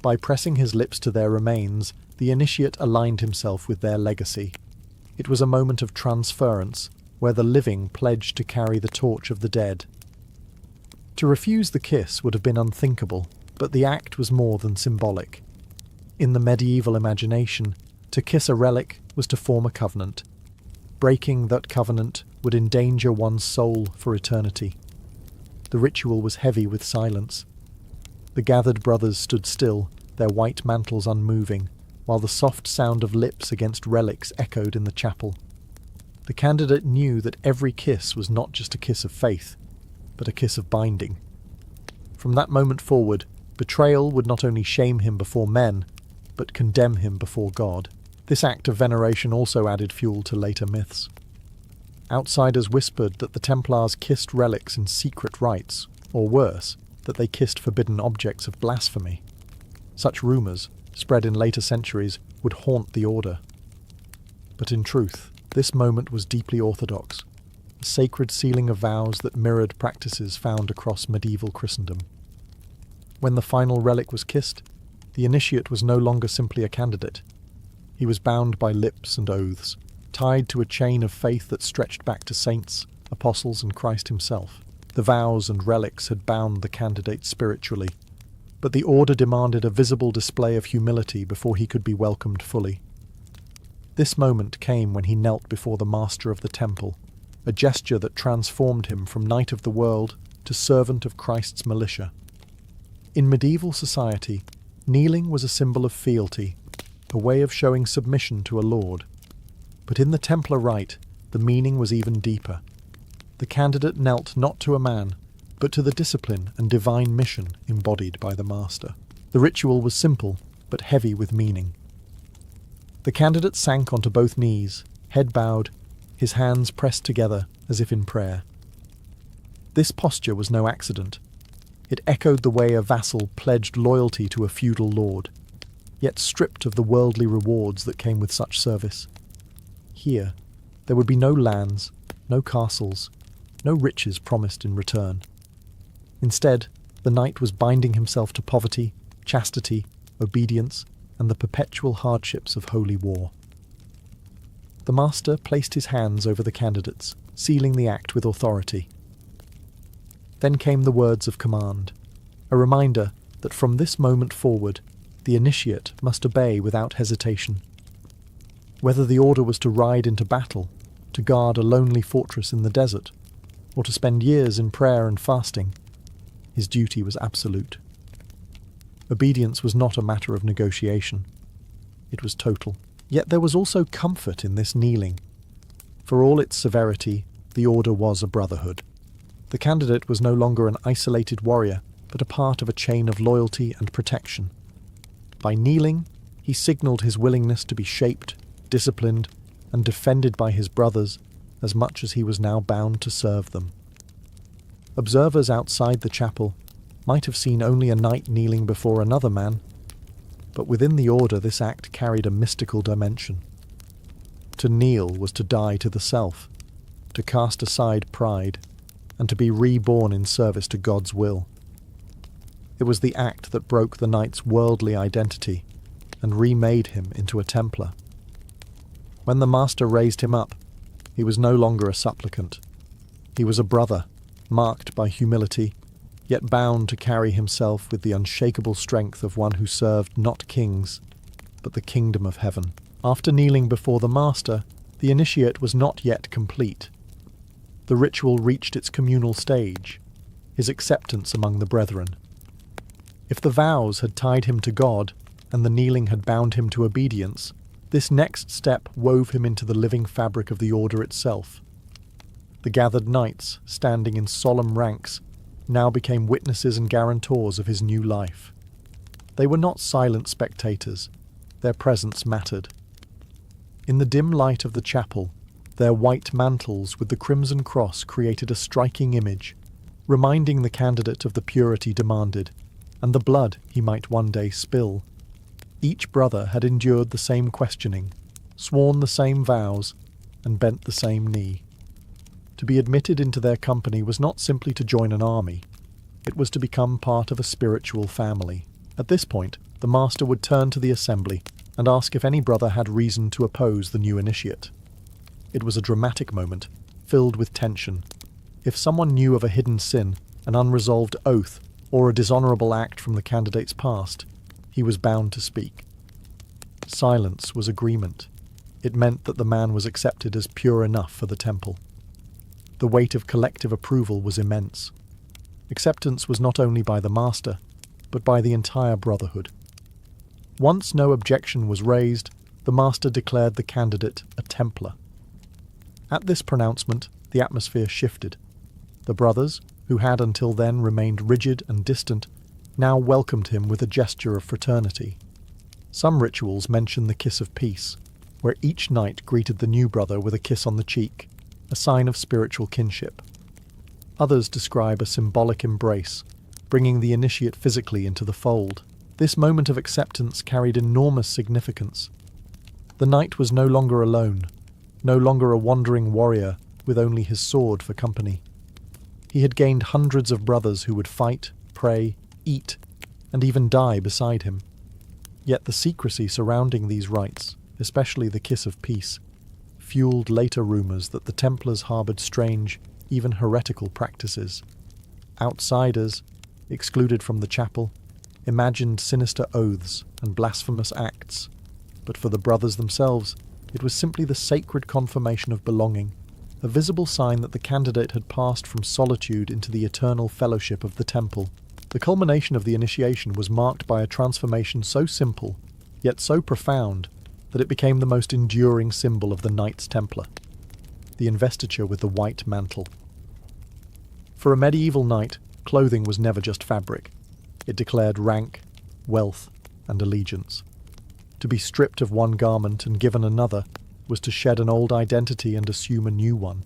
By pressing his lips to their remains, the initiate aligned himself with their legacy. It was a moment of transference, where the living pledged to carry the torch of the dead. To refuse the kiss would have been unthinkable, but the act was more than symbolic. In the medieval imagination, to kiss a relic was to form a covenant. Breaking that covenant would endanger one's soul for eternity. The ritual was heavy with silence. The gathered brothers stood still, their white mantles unmoving, while the soft sound of lips against relics echoed in the chapel. The candidate knew that every kiss was not just a kiss of faith, but a kiss of binding. From that moment forward, betrayal would not only shame him before men, but condemn him before God. This act of veneration also added fuel to later myths. Outsiders whispered that the Templars kissed relics in secret rites, or worse, that they kissed forbidden objects of blasphemy. Such rumours, spread in later centuries, would haunt the order. But in truth, this moment was deeply orthodox, a sacred sealing of vows that mirrored practices found across medieval Christendom. When the final relic was kissed, the initiate was no longer simply a candidate. He was bound by lips and oaths, tied to a chain of faith that stretched back to saints, apostles, and Christ himself. The vows and relics had bound the candidate spiritually, but the order demanded a visible display of humility before he could be welcomed fully. This moment came when he knelt before the master of the temple, a gesture that transformed him from knight of the world to servant of Christ's militia. In medieval society, kneeling was a symbol of fealty, a way of showing submission to a lord. But in the Templar rite, the meaning was even deeper. The candidate knelt not to a man, but to the discipline and divine mission embodied by the master. The ritual was simple, but heavy with meaning. The candidate sank onto both knees, head bowed, his hands pressed together as if in prayer. This posture was no accident. It echoed the way a vassal pledged loyalty to a feudal lord, yet stripped of the worldly rewards that came with such service. Here, there would be no lands, no castles, no riches promised in return. Instead, the knight was binding himself to poverty, chastity, obedience, and the perpetual hardships of holy war. The master placed his hands over the candidates, sealing the act with authority. Then came the words of command, a reminder that from this moment forward, the initiate must obey without hesitation. Whether the order was to ride into battle, to guard a lonely fortress in the desert, or to spend years in prayer and fasting, his duty was absolute. Obedience was not a matter of negotiation. It was total. Yet there was also comfort in this kneeling. For all its severity, the order was a brotherhood. The candidate was no longer an isolated warrior, but a part of a chain of loyalty and protection. By kneeling, he signalled his willingness to be shaped, disciplined, and defended by his brothers as much as he was now bound to serve them. Observers outside the chapel might have seen only a knight kneeling before another man, but within the order this act carried a mystical dimension. To kneel was to die to the self, to cast aside pride, and to be reborn in service to God's will. It was the act that broke the knight's worldly identity and remade him into a Templar. When the master raised him up, he was no longer a supplicant. He was a brother, marked by humility, yet bound to carry himself with the unshakable strength of one who served not kings, but the kingdom of heaven. After kneeling before the master, the initiate was not yet complete. The ritual reached its communal stage, his acceptance among the brethren. If the vows had tied him to God, and the kneeling had bound him to obedience, this next step wove him into the living fabric of the order itself. The gathered knights, standing in solemn ranks, now became witnesses and guarantors of his new life. They were not silent spectators. Their presence mattered. In the dim light of the chapel, their white mantles with the crimson cross created a striking image, reminding the candidate of the purity demanded, and the blood he might one day spill. Each brother had endured the same questioning, sworn the same vows, and bent the same knee. To be admitted into their company was not simply to join an army, it was to become part of a spiritual family. At this point, the master would turn to the assembly and ask if any brother had reason to oppose the new initiate. It was a dramatic moment, filled with tension. If someone knew of a hidden sin, an unresolved oath, or a dishonourable act from the candidate's past, he was bound to speak. Silence was agreement. It meant that the man was accepted as pure enough for the temple. The weight of collective approval was immense. Acceptance was not only by the master, but by the entire brotherhood. Once no objection was raised, the master declared the candidate a Templar. At this pronouncement, the atmosphere shifted. The brothers, who had until then remained rigid and distant, now welcomed him with a gesture of fraternity. Some rituals mention the kiss of peace, where each knight greeted the new brother with a kiss on the cheek, a sign of spiritual kinship. Others describe a symbolic embrace, bringing the initiate physically into the fold. This moment of acceptance carried enormous significance. The knight was no longer alone, no longer a wandering warrior with only his sword for company. He had gained hundreds of brothers who would fight, pray, eat, and even die beside him. Yet the secrecy surrounding these rites, especially the kiss of peace, fueled later rumours that the Templars harboured strange, even heretical practices. Outsiders, excluded from the chapel, imagined sinister oaths and blasphemous acts, but for the brothers themselves, it was simply the sacred confirmation of belonging, a visible sign that the candidate had passed from solitude into the eternal fellowship of the temple. The culmination of the initiation was marked by a transformation so simple, yet so profound, that it became the most enduring symbol of the Knights Templar, the investiture with the white mantle. For a medieval knight, clothing was never just fabric. It declared rank, wealth, and allegiance. To be stripped of one garment and given another was to shed an old identity and assume a new one.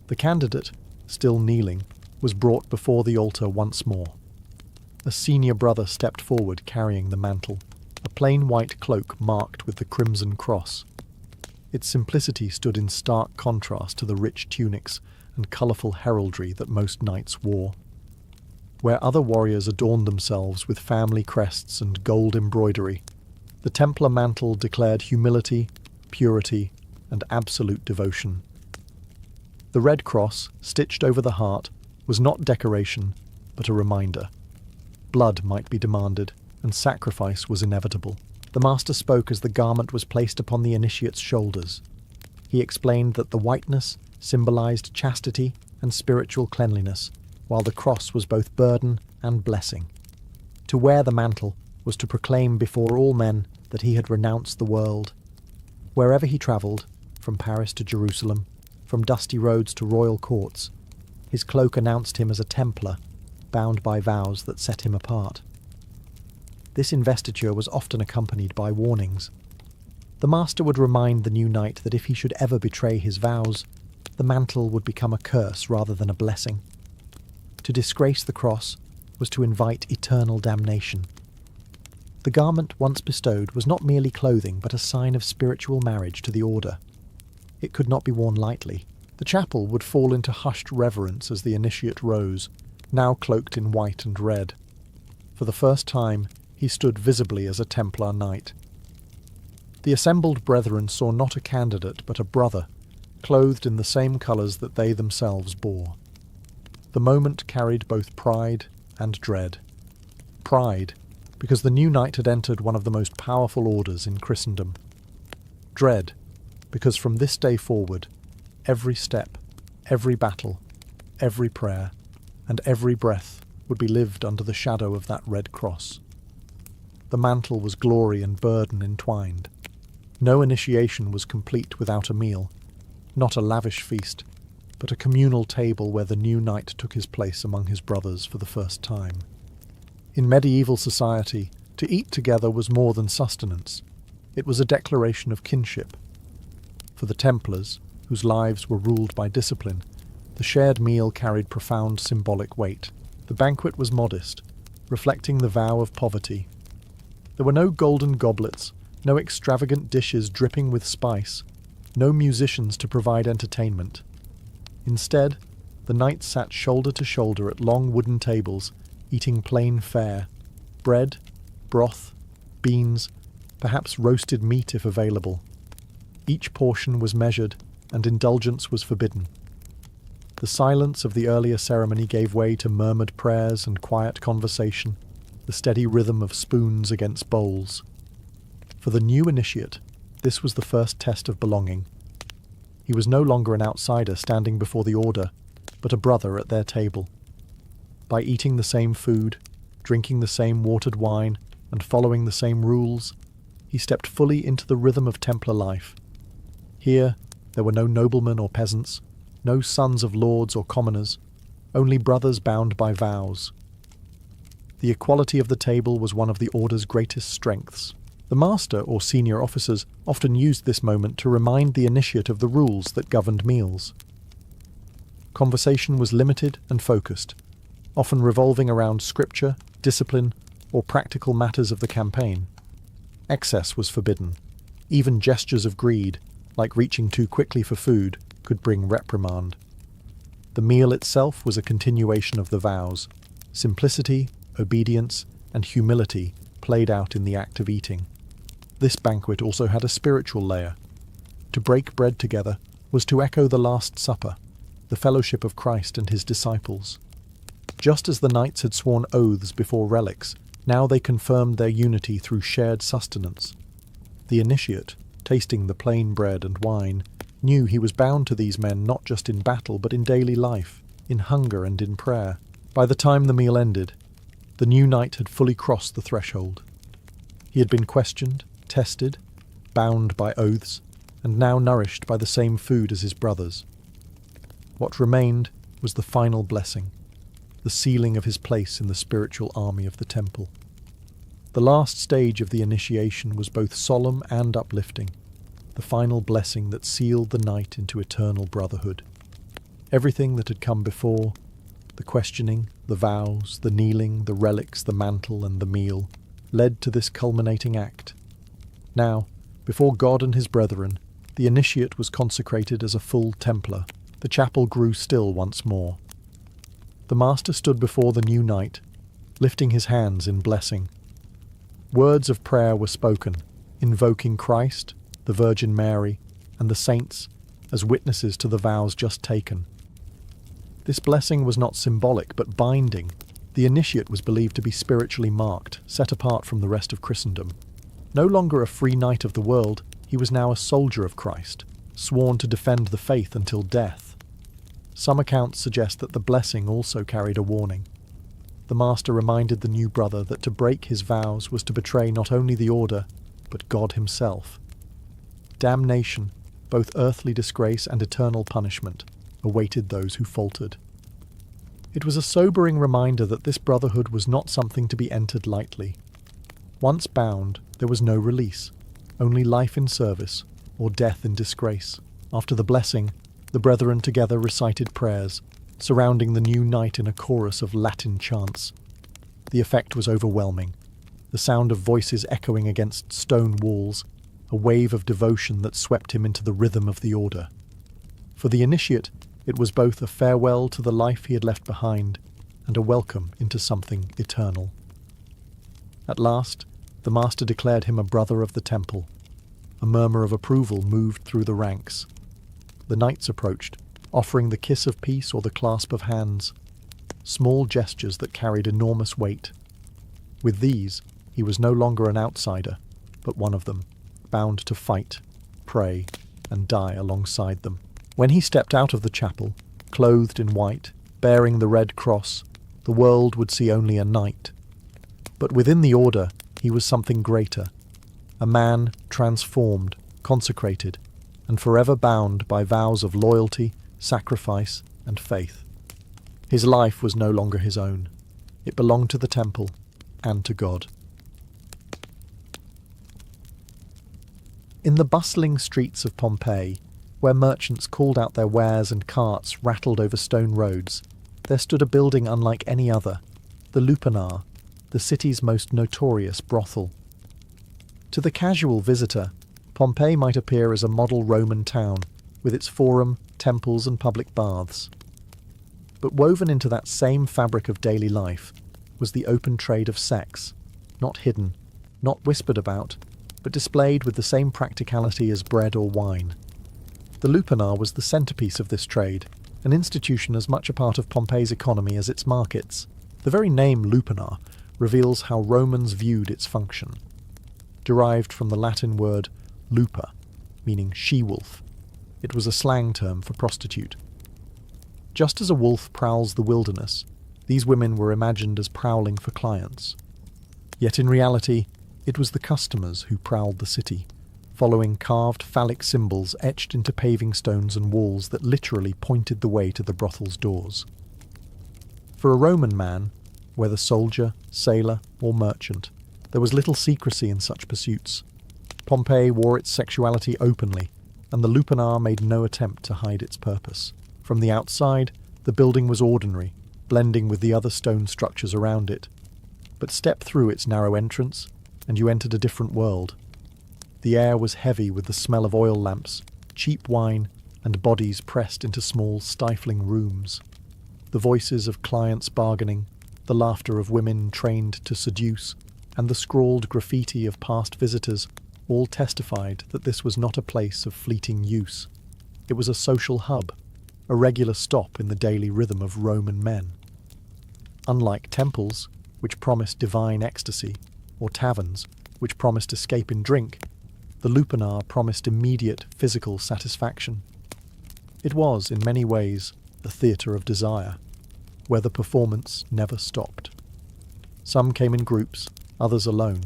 The candidate, still kneeling, was brought before the altar once more. A senior brother stepped forward carrying the mantle, a plain white cloak marked with the crimson cross. Its simplicity stood in stark contrast to the rich tunics and colourful heraldry that most knights wore. Where other warriors adorned themselves with family crests and gold embroidery, the Templar mantle declared humility, purity, and absolute devotion. The red cross, stitched over the heart, was not decoration, but a reminder. Blood might be demanded, and sacrifice was inevitable. The master spoke as the garment was placed upon the initiate's shoulders. He explained that the whiteness symbolized chastity and spiritual cleanliness, while the cross was both burden and blessing. To wear the mantle was to proclaim before all men that he had renounced the world. Wherever he travelled, from Paris to Jerusalem, from dusty roads to royal courts, his cloak announced him as a Templar, bound by vows that set him apart. This investiture was often accompanied by warnings. The master would remind the new knight that if he should ever betray his vows, the mantle would become a curse rather than a blessing. To disgrace the cross was to invite eternal damnation. The garment once bestowed was not merely clothing but a sign of spiritual marriage to the order. It could not be worn lightly. The chapel would fall into hushed reverence as the initiate rose, now cloaked in white and red. For the first time, he stood visibly as a Templar knight. The assembled brethren saw not a candidate but a brother, clothed in the same colours that they themselves bore. The moment carried both pride and dread. Pride, because the new knight had entered one of the most powerful orders in Christendom. Dread, because from this day forward, every step, every battle, every prayer, and every breath would be lived under the shadow of that red cross. The mantle was glory and burden entwined. No initiation was complete without a meal, not a lavish feast, but a communal table where the new knight took his place among his brothers for the first time. In medieval society, to eat together was more than sustenance. It was a declaration of kinship. For the Templars, whose lives were ruled by discipline, the shared meal carried profound symbolic weight. The banquet was modest, reflecting the vow of poverty. There were no golden goblets, no extravagant dishes dripping with spice, no musicians to provide entertainment. Instead, the knights sat shoulder to shoulder at long wooden tables, eating plain fare: bread, broth, beans, perhaps roasted meat if available. Each portion was measured, and indulgence was forbidden. The silence of the earlier ceremony gave way to murmured prayers and quiet conversation, the steady rhythm of spoons against bowls. For the new initiate, this was the first test of belonging. He was no longer an outsider standing before the order, but a brother at their table. By eating the same food, drinking the same watered wine, and following the same rules, he stepped fully into the rhythm of Templar life. Here, there were no noblemen or peasants, no sons of lords or commoners, only brothers bound by vows. The equality of the table was one of the order's greatest strengths. The master or senior officers often used this moment to remind the initiate of the rules that governed meals. Conversation was limited and focused, often revolving around scripture, discipline, or practical matters of the campaign. Excess was forbidden. Even gestures of greed, like reaching too quickly for food, could bring reprimand. The meal itself was a continuation of the vows. Simplicity, obedience, and humility played out in the act of eating. This banquet also had a spiritual layer. To break bread together was to echo the Last Supper, the fellowship of Christ and his disciples. Just as the knights had sworn oaths before relics, now they confirmed their unity through shared sustenance. The initiate, tasting the plain bread and wine, knew he was bound to these men not just in battle but in daily life, in hunger and in prayer. By the time the meal ended, the new knight had fully crossed the threshold. He had been questioned, tested, bound by oaths, and now nourished by the same food as his brothers. What remained was the final blessing, the sealing of his place in the spiritual army of the temple. The last stage of the initiation was both solemn and uplifting, the final blessing that sealed the knight into eternal brotherhood. Everything that had come before, the questioning, the vows, the kneeling, the relics, the mantle, and the meal, led to this culminating act. Now, before God and his brethren, the initiate was consecrated as a full Templar. The chapel grew still once more. The master stood before the new knight, lifting his hands in blessing. Words of prayer were spoken, invoking Christ, the Virgin Mary, and the saints as witnesses to the vows just taken. This blessing was not symbolic but binding. The initiate was believed to be spiritually marked, set apart from the rest of Christendom. No longer a free knight of the world, he was now a soldier of Christ, sworn to defend the faith until death. Some accounts suggest that the blessing also carried a warning. The master reminded the new brother that to break his vows was to betray not only the order, but God himself. Damnation, both earthly disgrace and eternal punishment, awaited those who faltered. It was a sobering reminder that this brotherhood was not something to be entered lightly. Once bound, there was no release, only life in service or death in disgrace. After the blessing, the brethren together recited prayers, surrounding the new knight in a chorus of Latin chants. The effect was overwhelming, the sound of voices echoing against stone walls, a wave of devotion that swept him into the rhythm of the order. For the initiate, it was both a farewell to the life he had left behind and a welcome into something eternal. At last, the master declared him a brother of the temple. A murmur of approval moved through the ranks. The knights approached, offering the kiss of peace or the clasp of hands, small gestures that carried enormous weight. With these, he was no longer an outsider, but one of them, bound to fight, pray, and die alongside them. When he stepped out of the chapel, clothed in white, bearing the red cross, the world would see only a knight. But within the order, he was something greater, a man transformed, consecrated, and forever bound by vows of loyalty, sacrifice, and faith. His life was no longer his own. It belonged to the temple and to God. In the bustling streets of Pompeii, where merchants called out their wares and carts rattled over stone roads, there stood a building unlike any other, the Lupanar, the city's most notorious brothel. To the casual visitor, Pompeii might appear as a model Roman town, with its forum, temples and public baths. But woven into that same fabric of daily life was the open trade of sex, not hidden, not whispered about, but displayed with the same practicality as bread or wine. The lupanar was the centrepiece of this trade, an institution as much a part of Pompeii's economy as its markets. The very name lupanar reveals how Romans viewed its function. Derived from the Latin word lupa, meaning she-wolf, it was a slang term for prostitute. Just as a wolf prowls the wilderness, these women were imagined as prowling for clients. Yet in reality, it was the customers who prowled the city, following carved phallic symbols etched into paving stones and walls that literally pointed the way to the brothel's doors. For a Roman man, whether soldier, sailor, or merchant, there was little secrecy in such pursuits. Pompeii wore its sexuality openly, and the lupanar made no attempt to hide its purpose. From the outside, the building was ordinary, blending with the other stone structures around it. But step through its narrow entrance, and you entered a different world. The air was heavy with the smell of oil lamps, cheap wine, and bodies pressed into small, stifling rooms. The voices of clients bargaining, the laughter of women trained to seduce, and the scrawled graffiti of past visitors all testified that this was not a place of fleeting use. It was a social hub, a regular stop in the daily rhythm of Roman men. Unlike temples, which promised divine ecstasy, or taverns, which promised escape in drink, the lupanar promised immediate physical satisfaction. It was, in many ways, a theatre of desire, where the performance never stopped. Some came in groups, others alone,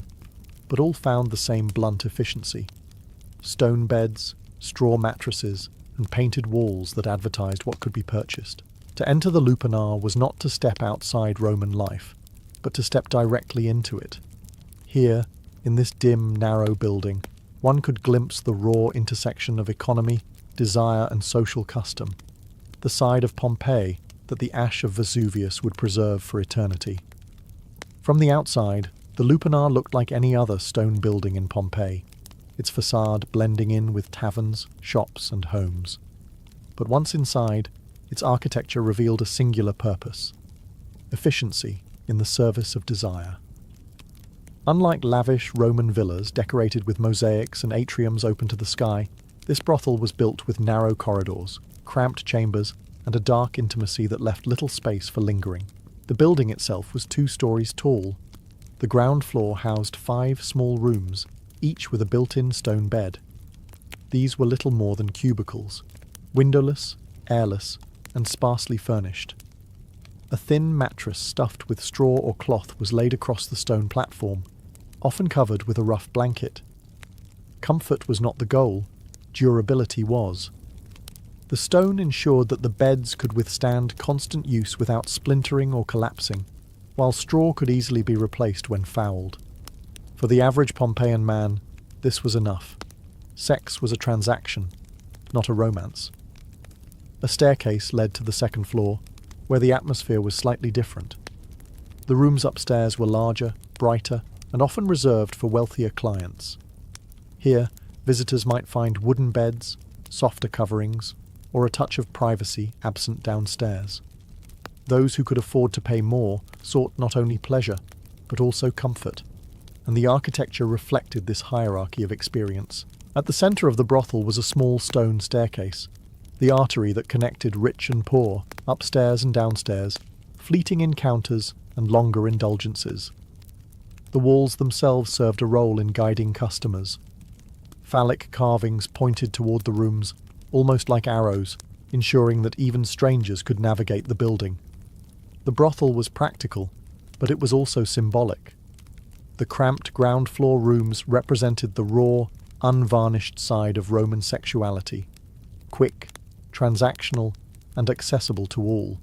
but all found the same blunt efficiency. Stone beds, straw mattresses, and painted walls that advertised what could be purchased. To enter the lupanar was not to step outside Roman life, but to step directly into it. Here, in this dim, narrow building, one could glimpse the raw intersection of economy, desire, and social custom, the side of Pompeii that the ash of Vesuvius would preserve for eternity. From the outside, the lupanar looked like any other stone building in Pompeii, its facade blending in with taverns, shops, and homes. But once inside, its architecture revealed a singular purpose: efficiency in the service of desire. Unlike lavish Roman villas decorated with mosaics and atriums open to the sky, this brothel was built with narrow corridors, cramped chambers, and a dark intimacy that left little space for lingering. The building itself was 2 stories tall. The ground floor housed 5 small rooms, each with a built-in stone bed. These were little more than cubicles, windowless, airless, and sparsely furnished. A thin mattress stuffed with straw or cloth was laid across the stone platform, often covered with a rough blanket. Comfort was not the goal, durability was. The stone ensured that the beds could withstand constant use without splintering or collapsing, while straw could easily be replaced when fouled. For the average Pompeian man, this was enough. Sex was a transaction, not a romance. A staircase led to the second floor, where the atmosphere was slightly different. The rooms upstairs were larger, brighter, and often reserved for wealthier clients. Here, visitors might find wooden beds, softer coverings, or a touch of privacy absent downstairs. Those who could afford to pay more sought not only pleasure, but also comfort, and the architecture reflected this hierarchy of experience. At the centre of the brothel was a small stone staircase, the artery that connected rich and poor, upstairs and downstairs, fleeting encounters and longer indulgences. The walls themselves served a role in guiding customers. Phallic carvings pointed toward the rooms, almost like arrows, ensuring that even strangers could navigate the building. The brothel was practical, but it was also symbolic. The cramped ground floor rooms represented the raw, unvarnished side of Roman sexuality, quick, transactional, and accessible to all.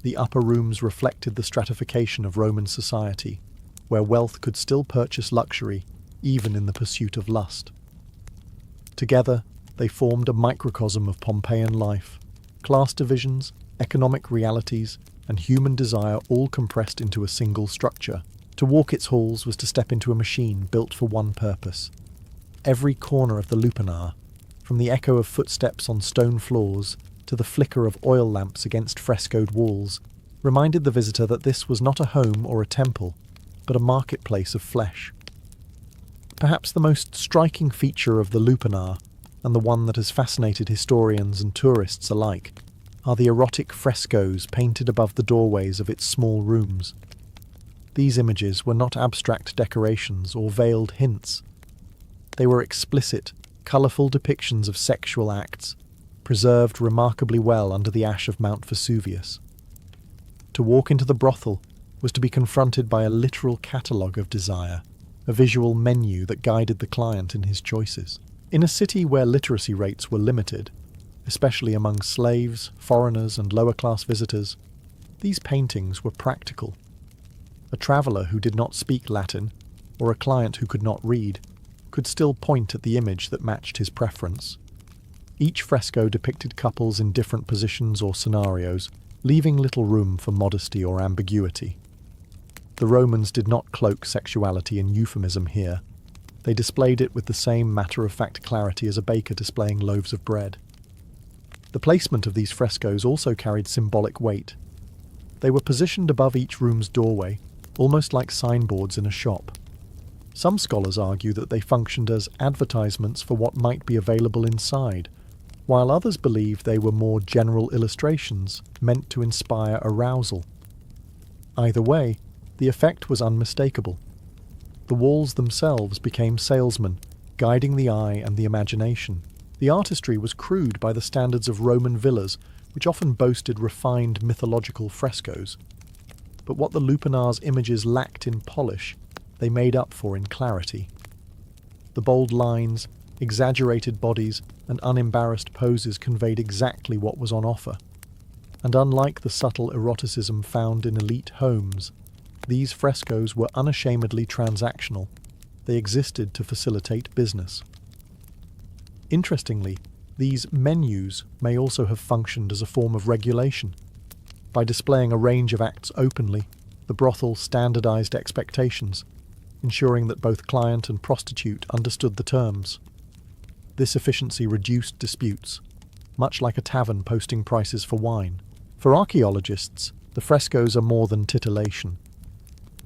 The upper rooms reflected the stratification of Roman society, where wealth could still purchase luxury, even in the pursuit of lust. Together, they formed a microcosm of Pompeian life, class divisions, economic realities, and human desire all compressed into a single structure. To walk its halls was to step into a machine built for one purpose: every corner of the lupanar, from the echo of footsteps on stone floors to the flicker of oil lamps against frescoed walls, reminded the visitor that this was not a home or a temple, but a marketplace of flesh. Perhaps the most striking feature of the lupanar, and the one that has fascinated historians and tourists alike, are the erotic frescoes painted above the doorways of its small rooms. These images were not abstract decorations or veiled hints. They were explicit, colourful depictions of sexual acts, preserved remarkably well under the ash of Mount Vesuvius. To walk into the brothel was to be confronted by a literal catalogue of desire, a visual menu that guided the client in his choices. In a city where literacy rates were limited, especially among slaves, foreigners, and lower-class visitors, these paintings were practical. A traveller who did not speak Latin, or a client who could not read, could still point at the image that matched his preference. Each fresco depicted couples in different positions or scenarios, leaving little room for modesty or ambiguity. The Romans did not cloak sexuality in euphemism here. They displayed it with the same matter-of-fact clarity as a baker displaying loaves of bread. The placement of these frescoes also carried symbolic weight. They were positioned above each room's doorway, almost like signboards in a shop. Some scholars argue that they functioned as advertisements for what might be available inside, while others believe they were more general illustrations meant to inspire arousal. Either way, the effect was unmistakable. The walls themselves became salesmen, guiding the eye and the imagination. The artistry was crude by the standards of Roman villas, which often boasted refined mythological frescoes. But what the lupanar's images lacked in polish, they made up for in clarity. The bold lines, exaggerated bodies, and unembarrassed poses conveyed exactly what was on offer. And unlike the subtle eroticism found in elite homes, these frescoes were unashamedly transactional. They existed to facilitate business. Interestingly, these menus may also have functioned as a form of regulation. By displaying a range of acts openly, the brothel standardized expectations, ensuring that both client and prostitute understood the terms. This efficiency reduced disputes, much like a tavern posting prices for wine. For archaeologists, the frescoes are more than titillation.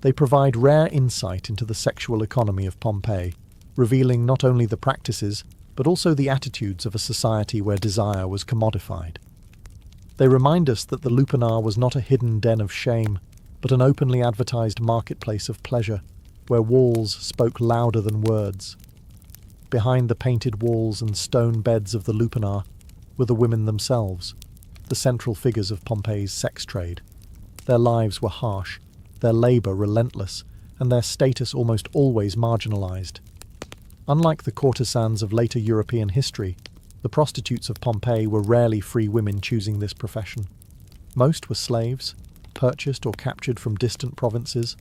They provide rare insight into the sexual economy of Pompeii, revealing not only the practices, but also the attitudes of a society where desire was commodified. They remind us that the lupanar was not a hidden den of shame, but an openly advertised marketplace of pleasure, where walls spoke louder than words. Behind the painted walls and stone beds of the lupanar were the women themselves, the central figures of Pompeii's sex trade. Their lives were harsh, their labour relentless, and their status almost always marginalised. Unlike the courtesans of later European history, the prostitutes of Pompeii were rarely free women choosing this profession. Most were slaves, purchased or captured from distant provinces,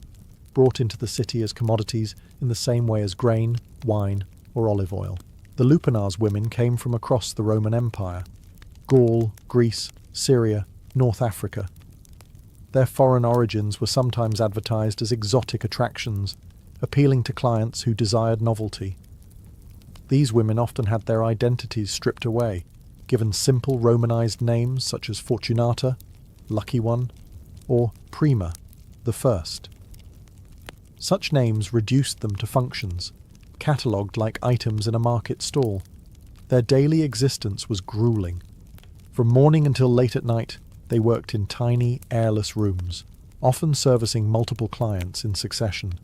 brought into the city as commodities in the same way as grain, wine, or olive oil. The lupanar's women came from across the Roman Empire: Gaul, Greece, Syria, North Africa. Their foreign origins were sometimes advertised as exotic attractions, appealing to clients who desired novelty. These women often had their identities stripped away, given simple Romanized names such as Fortunata, Lucky One, or Prima, the First. Such names reduced them to functions, catalogued like items in a market stall. Their daily existence was grueling. From morning until late at night, they worked in tiny, airless rooms, often servicing multiple clients in succession.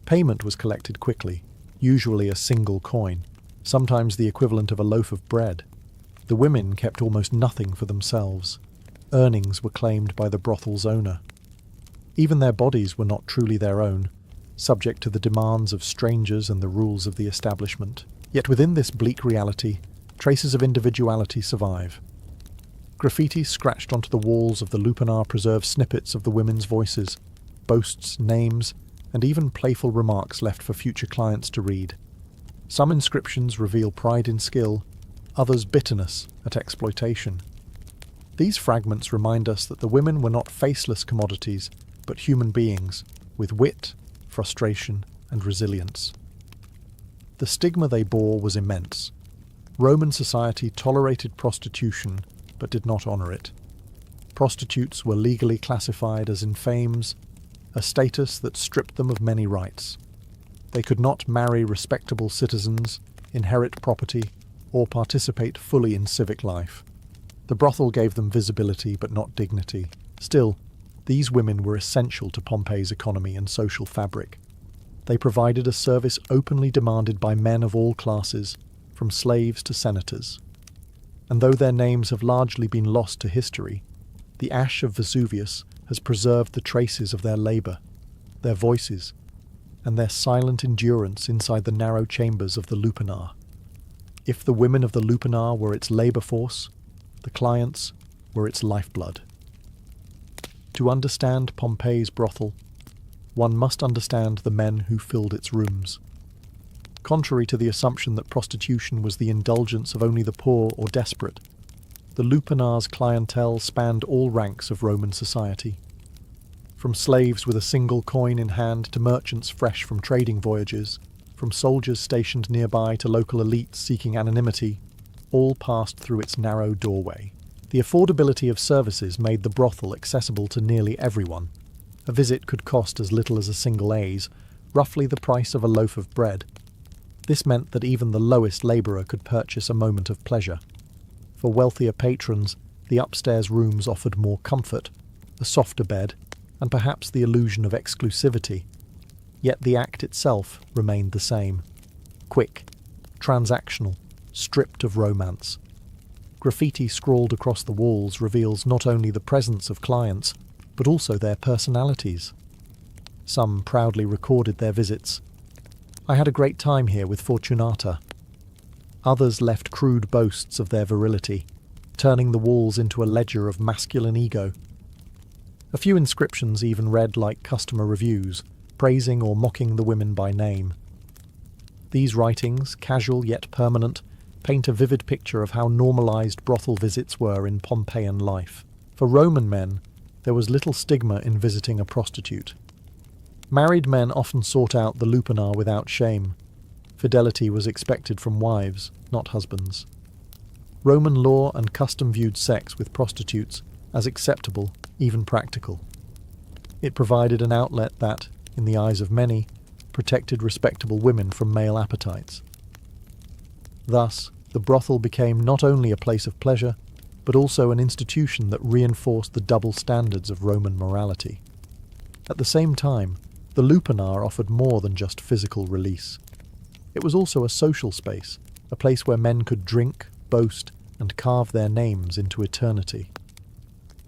Payment was collected quickly, usually a single coin, sometimes the equivalent of a loaf of bread. The women kept almost nothing for themselves. Earnings were claimed by the brothel's owner. Even their bodies were not truly their own, subject to the demands of strangers and the rules of the establishment. Yet within this bleak reality, traces of individuality survive. Graffiti scratched onto the walls of the lupanar preserve snippets of the women's voices, boasts, names, and even playful remarks left for future clients to read. Some inscriptions reveal pride in skill, others bitterness at exploitation. These fragments remind us that the women were not faceless commodities, but human beings, with wit, frustration, and resilience. The The stigma they bore was immense. Roman society tolerated prostitution, but did not honour it. Prostitutes were legally classified as infames, a status that stripped them of many rights. They could not marry respectable citizens, inherit property, or participate fully in civic life. The brothel gave them visibility but not dignity. Still, these women were essential to Pompeii's economy and social fabric. They provided a service openly demanded by men of all classes, from slaves to senators. And though their names have largely been lost to history, the ash of Vesuvius has preserved the traces of their labour, their voices, and their silent endurance inside the narrow chambers of the lupanar. If the women of the lupanar were its labour force, the clients were its lifeblood. To understand Pompeii's brothel, one must understand the men who filled its rooms. Contrary to the assumption that prostitution was the indulgence of only the poor or desperate, the lupanar's clientele spanned all ranks of Roman society. From slaves with a single coin in hand to merchants fresh from trading voyages, from soldiers stationed nearby to local elites seeking anonymity, all passed through its narrow doorway. The affordability of services made the brothel accessible to nearly everyone. A visit could cost as little as a single aise, roughly the price of a loaf of bread. This meant that even the lowest labourer could purchase a moment of pleasure. For wealthier patrons, the upstairs rooms offered more comfort, a softer bed, and perhaps the illusion of exclusivity. Yet the act itself remained the same. Quick, transactional, stripped of romance. Graffiti scrawled across the walls reveals not only the presence of clients, but also their personalities. Some proudly recorded their visits. "I had a great time here with Fortunata." Others left crude boasts of their virility, turning the walls into a ledger of masculine ego. A few inscriptions even read like customer reviews, praising or mocking the women by name. These writings, casual yet permanent, paint a vivid picture of how normalized brothel visits were in Pompeian life. For Roman men, there was little stigma in visiting a prostitute. Married men often sought out the lupanar without shame. Fidelity was expected from wives, not husbands. Roman law and custom viewed sex with prostitutes as acceptable, even practical. It provided an outlet that, in the eyes of many, protected respectable women from male appetites. Thus, the brothel became not only a place of pleasure, but also an institution that reinforced the double standards of Roman morality. At the same time, the lupanar offered more than just physical release. It was also a social space, a place where men could drink, boast, and carve their names into eternity.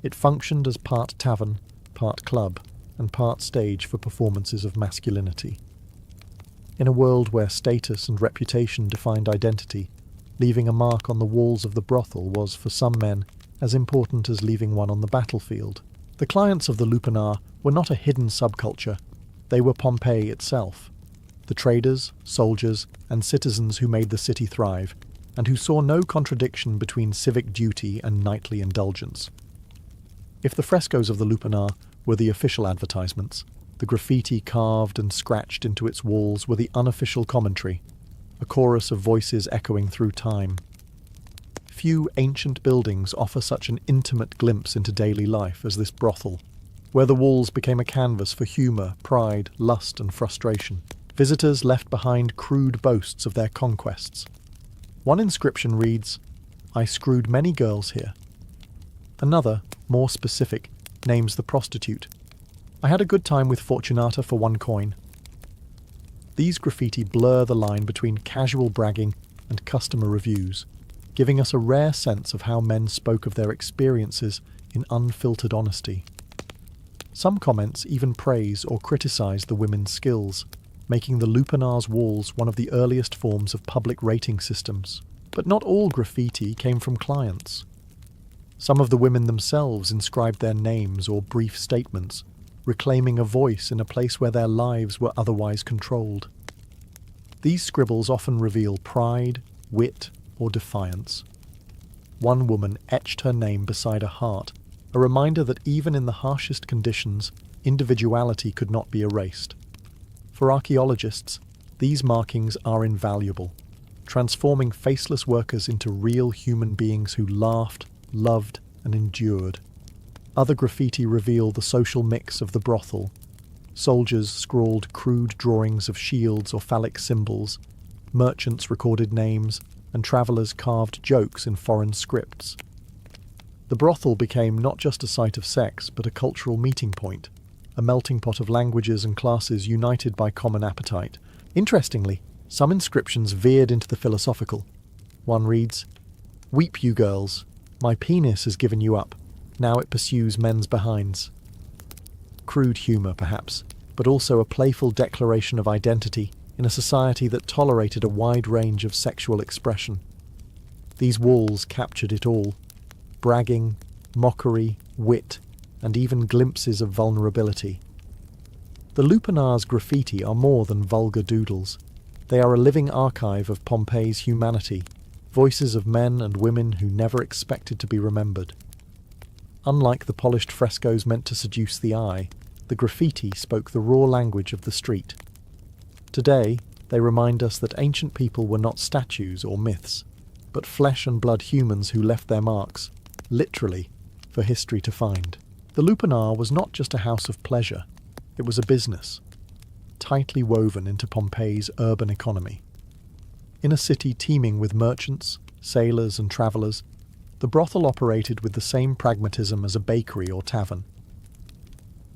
It functioned as part tavern, part club, and part stage for performances of masculinity. In a world where status and reputation defined identity, leaving a mark on the walls of the brothel was, for some men, as important as leaving one on the battlefield. The clients of the lupanar were not a hidden subculture, they were Pompeii itself. The traders, soldiers, and citizens who made the city thrive, and who saw no contradiction between civic duty and knightly indulgence. If the frescoes of the lupanar were the official advertisements, the graffiti carved and scratched into its walls were the unofficial commentary, a chorus of voices echoing through time. Few ancient buildings offer such an intimate glimpse into daily life as this brothel, where the walls became a canvas for humour, pride, lust, and frustration. Visitors left behind crude boasts of their conquests. One inscription reads, "I screwed many girls here." Another, more specific, names the prostitute. "I had a good time with Fortunata for 1 coin." These graffiti blur the line between casual bragging and customer reviews, giving us a rare sense of how men spoke of their experiences in unfiltered honesty. Some comments even praise or criticize the women's skills, making the lupanar's walls one of the earliest forms of public rating systems. But not all graffiti came from clients. Some of the women themselves inscribed their names or brief statements, reclaiming a voice in a place where their lives were otherwise controlled. These scribbles often reveal pride, wit, or defiance. One woman etched her name beside a heart, a reminder that even in the harshest conditions, individuality could not be erased. For archaeologists, These markings are invaluable, transforming faceless workers into real human beings who laughed, loved, and endured. Other graffiti reveal the social mix of the brothel. Soldiers scrawled crude drawings of shields or phallic symbols, merchants recorded names, and travellers carved jokes in foreign scripts. The brothel became not just a site of sex, but a cultural meeting point, a melting pot of languages and classes united by common appetite. Interestingly, some inscriptions veered into the philosophical. One reads, "Weep, you girls, my penis has given you up, now it pursues men's behinds." Crude humour, perhaps, but also a playful declaration of identity in a society that tolerated a wide range of sexual expression. These walls captured it all: bragging, mockery, wit, and even glimpses of vulnerability. The Lupanar's graffiti are more than vulgar doodles. They are a living archive of Pompeii's humanity, voices of men and women who never expected to be remembered. Unlike the polished frescoes meant to seduce the eye, the graffiti spoke the raw language of the street. Today, they remind us that ancient people were not statues or myths, but flesh and blood humans who left their marks, literally, for history to find. The Lupanar was not just a house of pleasure, it was a business, tightly woven into Pompeii's urban economy. In a city teeming with merchants, sailors, and travellers, the brothel operated with the same pragmatism as a bakery or tavern.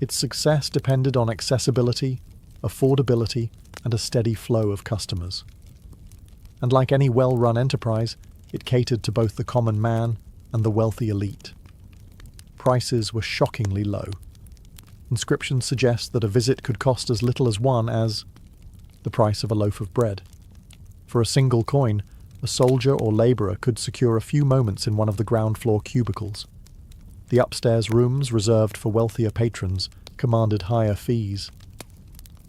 Its success depended on accessibility, affordability, and a steady flow of customers. And like any well-run enterprise, it catered to both the common man and the wealthy elite. Prices were shockingly low. Inscriptions suggest that a visit could cost as little as the price of a loaf of bread. For a single coin, a soldier or labourer could secure a few moments in one of the ground floor cubicles. The upstairs rooms, reserved for wealthier patrons, commanded higher fees.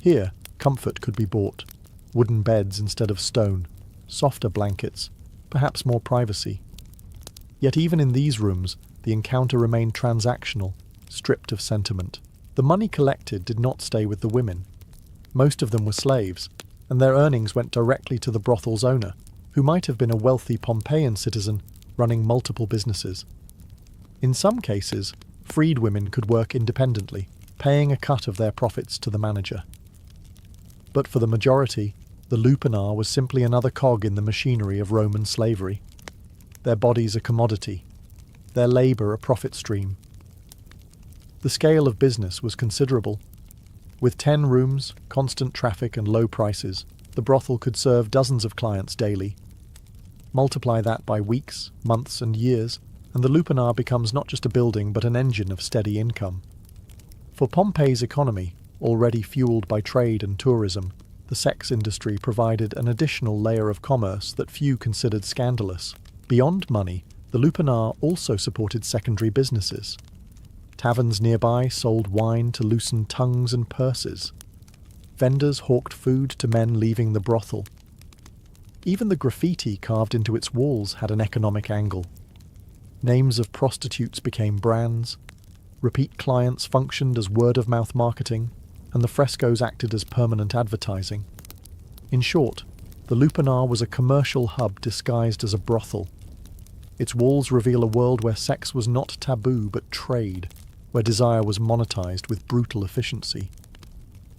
Here, comfort could be bought: wooden beds instead of stone, softer blankets, perhaps more privacy. Yet even in these rooms, the encounter remained transactional, stripped of sentiment. The money collected did not stay with the women. Most of them were slaves, and their earnings went directly to the brothel's owner, who might have been a wealthy Pompeian citizen running multiple businesses. In some cases, freed women could work independently, paying a cut of their profits to the manager. But for the majority, the Lupanar was simply another cog in the machinery of Roman slavery. Their bodies a commodity, their labour a profit stream. The scale of business was considerable. With 10 rooms, constant traffic and low prices, the brothel could serve dozens of clients daily. Multiply that by weeks, months and years, and the Lupanar becomes not just a building but an engine of steady income. For Pompeii's economy, already fueled by trade and tourism, the sex industry provided an additional layer of commerce that few considered scandalous. Beyond money, the Lupanar also supported secondary businesses. Taverns nearby sold wine to loosen tongues and purses. Vendors hawked food to men leaving the brothel. Even the graffiti carved into its walls had an economic angle. Names of prostitutes became brands, repeat clients functioned as word-of-mouth marketing, and the frescoes acted as permanent advertising. In short, the Lupanar was a commercial hub disguised as a brothel. Its walls reveal a world where sex was not taboo but trade, where desire was monetized with brutal efficiency.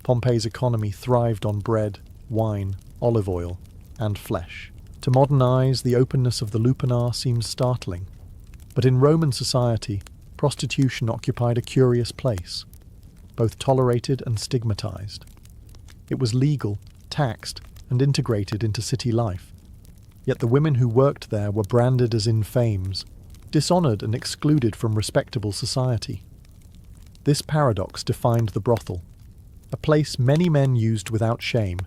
Pompeii's economy thrived on bread, wine, olive oil, and flesh. To modern eyes, the openness of the Lupanar seems startling. But in Roman society, prostitution occupied a curious place, both tolerated and stigmatized. It was legal, taxed, and integrated into city life. Yet the women who worked there were branded as infames, dishonored and excluded from respectable society. This paradox defined the brothel, a place many men used without shame,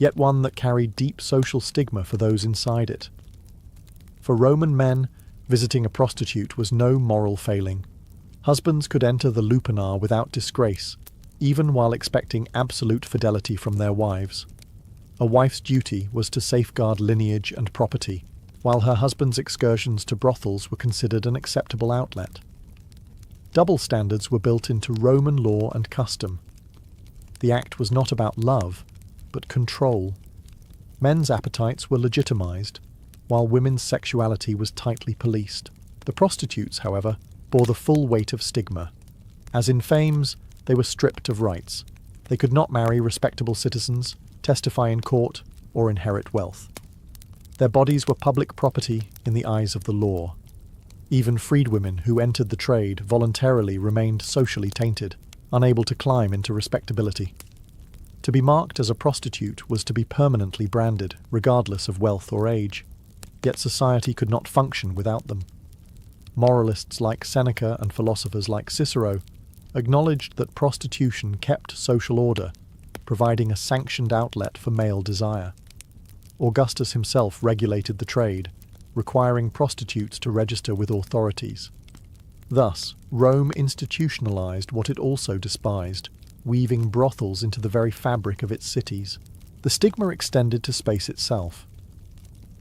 yet one that carried deep social stigma for those inside it. For Roman men, visiting a prostitute was no moral failing. Husbands could enter the Lupanar without disgrace, even while expecting absolute fidelity from their wives. A wife's duty was to safeguard lineage and property, while her husband's excursions to brothels were considered an acceptable outlet. Double standards were built into Roman law and custom. The act was not about love, but control. Men's appetites were legitimized, while women's sexuality was tightly policed. The prostitutes, however, bore the full weight of stigma. As in fames, they were stripped of rights. They could not marry respectable citizens, testify in court, or inherit wealth. Their bodies were public property in the eyes of the law. Even freedwomen who entered the trade voluntarily remained socially tainted, unable to climb into respectability. To be marked as a prostitute was to be permanently branded, regardless of wealth or age. Yet society could not function without them. Moralists like Seneca and philosophers like Cicero acknowledged that prostitution kept social order, providing a sanctioned outlet for male desire. Augustus himself regulated the trade, requiring prostitutes to register with authorities. Thus, Rome institutionalized what it also despised, weaving brothels into the very fabric of its cities. The stigma extended to space itself.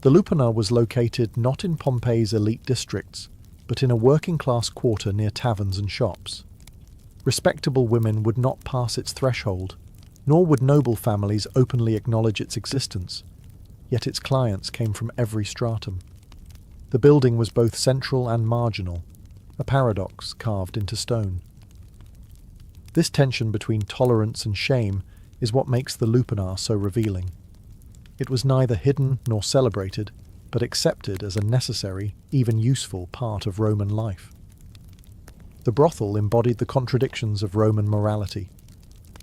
The Lupanar was located not in Pompeii's elite districts, but in a working-class quarter near taverns and shops. Respectable women would not pass its threshold, nor would noble families openly acknowledge its existence, yet its clients came from every stratum. The building was both central and marginal, a paradox carved into stone. This tension between tolerance and shame is what makes the Lupanar so revealing. It was neither hidden nor celebrated, but accepted as a necessary, even useful part of Roman life. The brothel embodied the contradictions of Roman morality: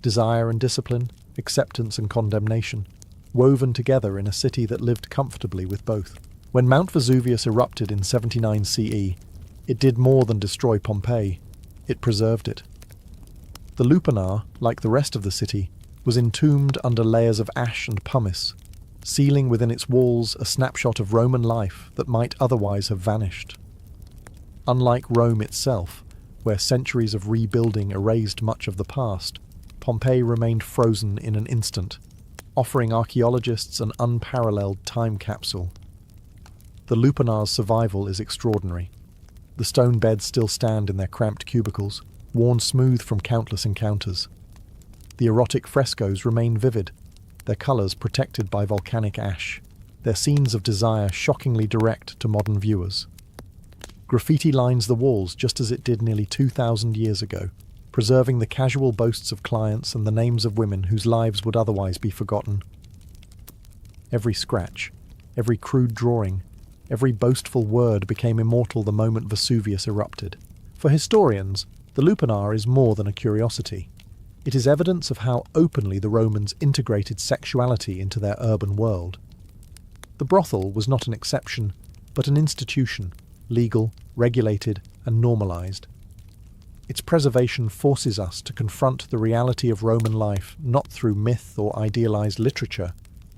desire and discipline, acceptance and condemnation, woven together in a city that lived comfortably with both. When Mount Vesuvius erupted in 79 CE, it did more than destroy Pompeii, it preserved it. The Lupanar, like the rest of the city, was entombed under layers of ash and pumice, sealing within its walls a snapshot of Roman life that might otherwise have vanished. Unlike Rome itself, where centuries of rebuilding erased much of the past, Pompeii remained frozen in an instant, offering archaeologists an unparalleled time capsule. The Lupanar's survival is extraordinary. The stone beds still stand in their cramped cubicles, worn smooth from countless encounters. The erotic frescoes remain vivid, their colours protected by volcanic ash, their scenes of desire shockingly direct to modern viewers. Graffiti lines the walls just as it did nearly 2,000 years ago, preserving the casual boasts of clients and the names of women whose lives would otherwise be forgotten. Every scratch, every crude drawing, every boastful word became immortal the moment Vesuvius erupted. For historians, the Lupanar is more than a curiosity. It is evidence of how openly the Romans integrated sexuality into their urban world. The brothel was not an exception, but an institution, legal, regulated, and normalized. Its preservation forces us to confront the reality of Roman life not through myth or idealized literature,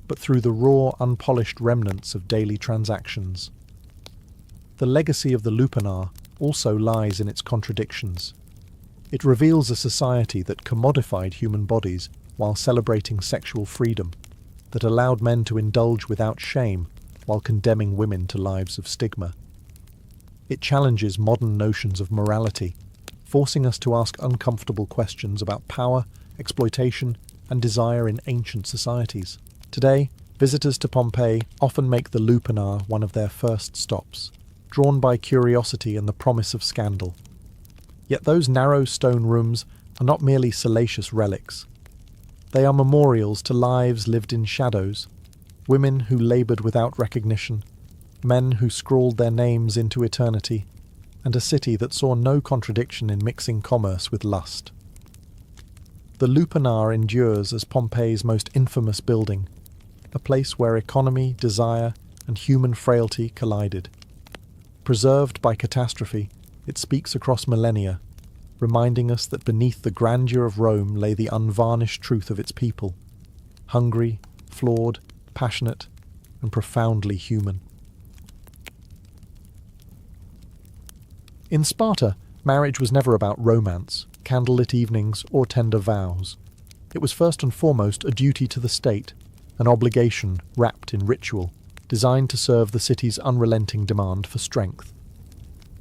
but through the raw, unpolished remnants of daily transactions. The legacy of the Lupanar also lies in its contradictions. It reveals a society that commodified human bodies while celebrating sexual freedom, that allowed men to indulge without shame while condemning women to lives of stigma. It challenges modern notions of morality, forcing us to ask uncomfortable questions about power, exploitation, and desire in ancient societies. Today, visitors to Pompeii often make the Lupanar one of their first stops, drawn by curiosity and the promise of scandal. Yet those narrow stone rooms are not merely salacious relics. They are memorials to lives lived in shadows, women who laboured without recognition, men who scrawled their names into eternity, and a city that saw no contradiction in mixing commerce with lust. The Lupanar endures as Pompeii's most infamous building, a place where economy, desire, and human frailty collided. Preserved by catastrophe, it speaks across millennia, reminding us that beneath the grandeur of Rome lay the unvarnished truth of its people, hungry, flawed, passionate, and profoundly human. In Sparta, marriage was never about romance, candlelit evenings, or tender vows. It was first and foremost a duty to the state, an obligation wrapped in ritual, designed to serve the city's unrelenting demand for strength.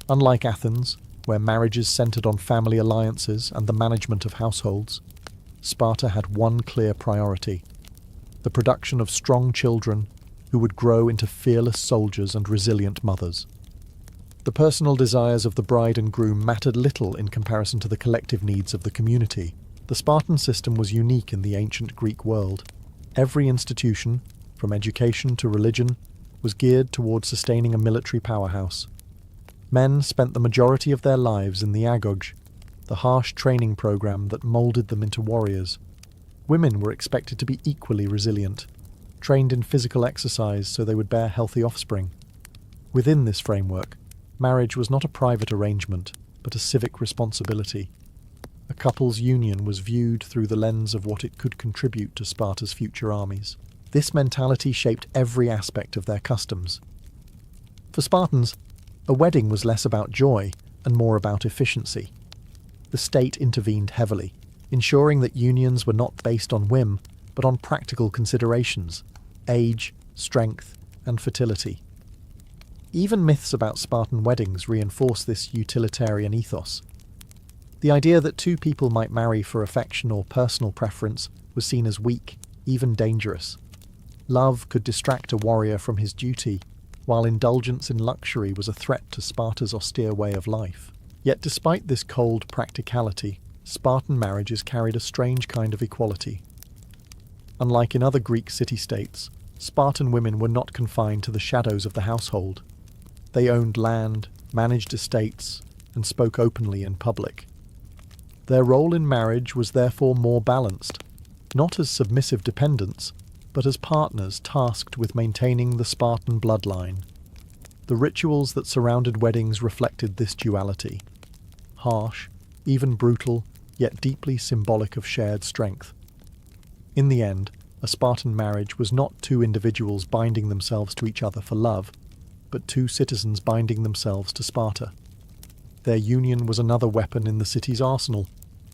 Unlike Athens, where marriages centered on family alliances and the management of households, Sparta had one clear priority: the production of strong children who would grow into fearless soldiers and resilient mothers. The personal desires of the bride and groom mattered little in comparison to the collective needs of the community. The Spartan system was unique in the ancient Greek world. Every institution, from education to religion, was geared towards sustaining a military powerhouse. Men spent the majority of their lives in the agoge, the harsh training program that molded them into warriors. Women were expected to be equally resilient, trained in physical exercise so they would bear healthy offspring. Within this framework, marriage was not a private arrangement, but a civic responsibility. A couple's union was viewed through the lens of what it could contribute to Sparta's future armies. This mentality shaped every aspect of their customs. For Spartans, a wedding was less about joy and more about efficiency. The state intervened heavily, ensuring that unions were not based on whim, but on practical considerations: age, strength, and fertility. Even myths about Spartan weddings reinforce this utilitarian ethos. The idea that two people might marry for affection or personal preference was seen as weak, even dangerous. Love could distract a warrior from his duty, while indulgence in luxury was a threat to Sparta's austere way of life. Yet despite this cold practicality, Spartan marriages carried a strange kind of equality. Unlike in other Greek city-states, Spartan women were not confined to the shadows of the household. They owned land, managed estates, and spoke openly in public. Their role in marriage was therefore more balanced, not as submissive dependents, but as partners tasked with maintaining the Spartan bloodline. The rituals that surrounded weddings reflected this duality: harsh, even brutal, yet deeply symbolic of shared strength. In the end, a Spartan marriage was not two individuals binding themselves to each other for love, but two citizens binding themselves to Sparta. Their union was another weapon in the city's arsenal,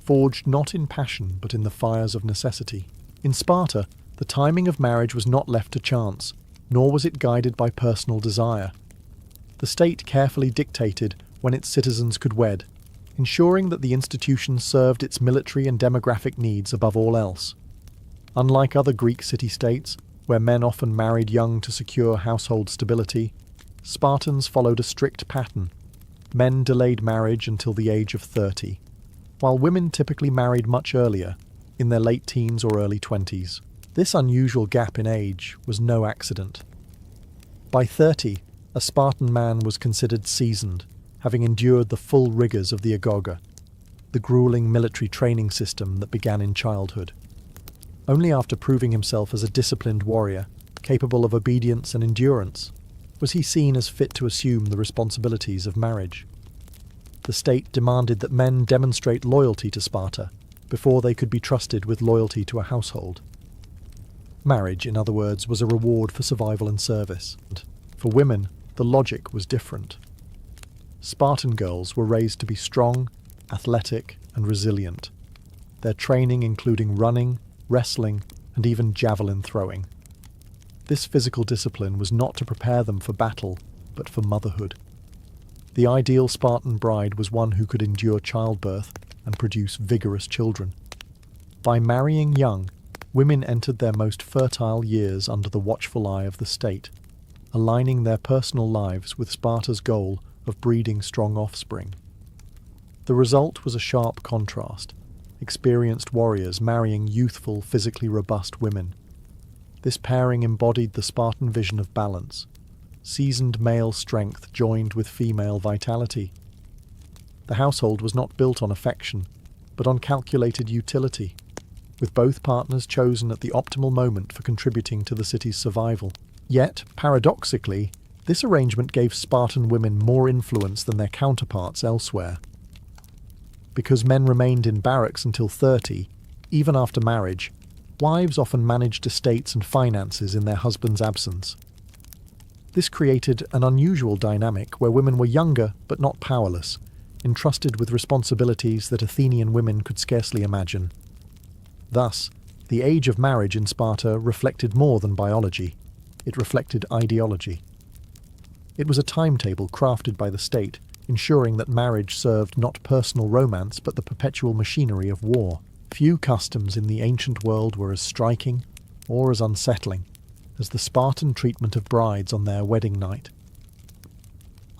forged not in passion but in the fires of necessity. In Sparta, the timing of marriage was not left to chance, nor was it guided by personal desire. The state carefully dictated when its citizens could wed, ensuring that the institution served its military and demographic needs above all else. Unlike other Greek city-states, where men often married young to secure household stability, Spartans followed a strict pattern. Men delayed marriage until the age of 30, while women typically married much earlier, in their late teens or early 20s. This unusual gap in age was no accident. By 30, a Spartan man was considered seasoned, having endured the full rigours of the agora, the grueling military training system that began in childhood. Only after proving himself as a disciplined warrior, capable of obedience and endurance, was he seen as fit to assume the responsibilities of marriage. The state demanded that men demonstrate loyalty to Sparta before they could be trusted with loyalty to a household. Marriage, in other words, was a reward for survival and service. For women, the logic was different. Spartan girls were raised to be strong, athletic, and resilient, their training including running, wrestling, and even javelin throwing. This physical discipline was not to prepare them for battle, but for motherhood. The ideal Spartan bride was one who could endure childbirth and produce vigorous children. By marrying young, women entered their most fertile years under the watchful eye of the state, aligning their personal lives with Sparta's goal of breeding strong offspring. The result was a sharp contrast: experienced warriors marrying youthful, physically robust women. This pairing embodied the Spartan vision of balance: seasoned male strength joined with female vitality. The household was not built on affection, but on calculated utility, with both partners chosen at the optimal moment for contributing to the city's survival. Yet, paradoxically, this arrangement gave Spartan women more influence than their counterparts elsewhere. Because men remained in barracks until 30, even after marriage, wives often managed estates and finances in their husband's absence. This created an unusual dynamic where women were younger but not powerless, entrusted with responsibilities that Athenian women could scarcely imagine. Thus, the age of marriage in Sparta reflected more than biology. It reflected ideology. It was a timetable crafted by the state, ensuring that marriage served not personal romance but the perpetual machinery of war. Few customs in the ancient world were as striking, or as unsettling, as the Spartan treatment of brides on their wedding night.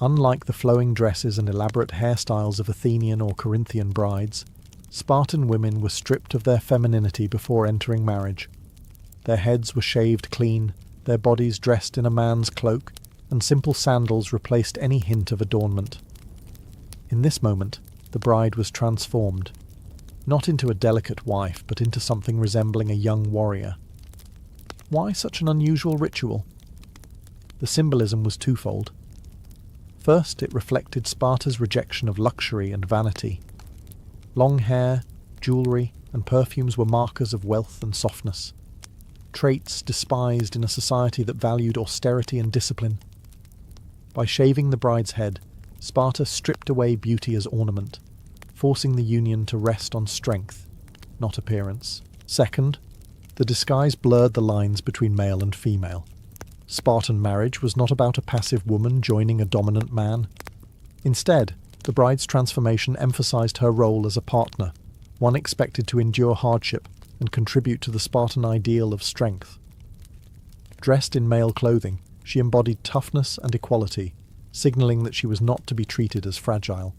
Unlike the flowing dresses and elaborate hairstyles of Athenian or Corinthian brides, Spartan women were stripped of their femininity before entering marriage. Their heads were shaved clean, their bodies dressed in a man's cloak, and simple sandals replaced any hint of adornment. In this moment, the bride was transformed, not into a delicate wife, but into something resembling a young warrior. Why such an unusual ritual? The symbolism was twofold. First, it reflected Sparta's rejection of luxury and vanity. Long hair, jewellery, and perfumes were markers of wealth and softness, traits despised in a society that valued austerity and discipline. By shaving the bride's head, Sparta stripped away beauty as ornament, forcing the union to rest on strength, not appearance. Second, the disguise blurred the lines between male and female. Spartan marriage was not about a passive woman joining a dominant man. Instead, the bride's transformation emphasized her role as a partner, one expected to endure hardship and contribute to the Spartan ideal of strength. Dressed in male clothing, she embodied toughness and equality, signaling that she was not to be treated as fragile.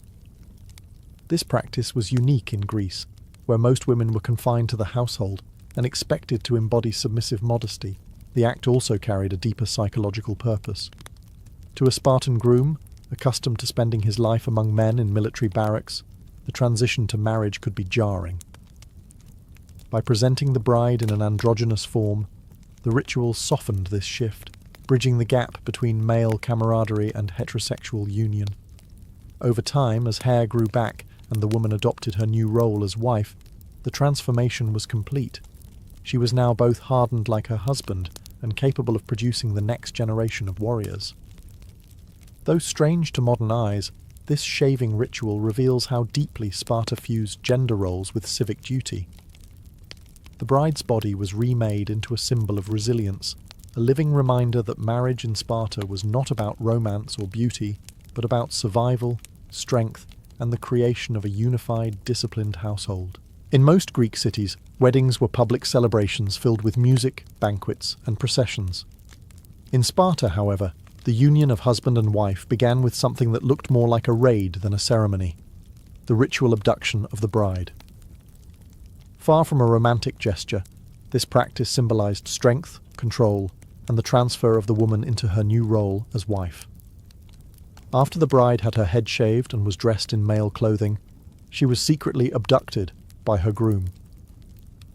This practice was unique in Greece, where most women were confined to the household and expected to embody submissive modesty. The act also carried a deeper psychological purpose. To a Spartan groom, accustomed to spending his life among men in military barracks, the transition to marriage could be jarring. By presenting the bride in an androgynous form, the ritual softened this shift, bridging the gap between male camaraderie and heterosexual union. Over time, as hair grew back and the woman adopted her new role as wife, the transformation was complete. She was now both hardened like her husband and capable of producing the next generation of warriors. Though strange to modern eyes, this shaving ritual reveals how deeply Sparta fused gender roles with civic duty. The bride's body was remade into a symbol of resilience, a living reminder that marriage in Sparta was not about romance or beauty, but about survival, strength, and the creation of a unified, disciplined household. In most Greek cities, weddings were public celebrations filled with music, banquets, and processions. In Sparta, however, the union of husband and wife began with something that looked more like a raid than a ceremony: the ritual abduction of the bride. Far from a romantic gesture, this practice symbolized strength, control, and the transfer of the woman into her new role as wife. After the bride had her head shaved and was dressed in male clothing, she was secretly abducted by her groom.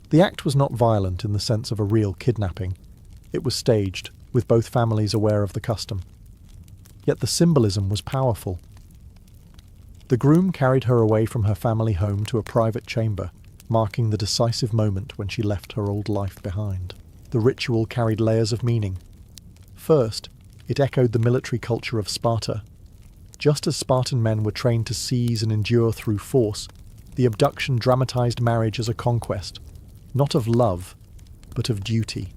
The act was not violent in the sense of a real kidnapping. It was staged, with both families aware of the custom. Yet the symbolism was powerful. The groom carried her away from her family home to a private chamber, marking the decisive moment when she left her old life behind. The ritual carried layers of meaning. First, it echoed the military culture of Sparta. Just as Spartan men were trained to seize and endure through force, the abduction dramatized marriage as a conquest, not of love, but of duty.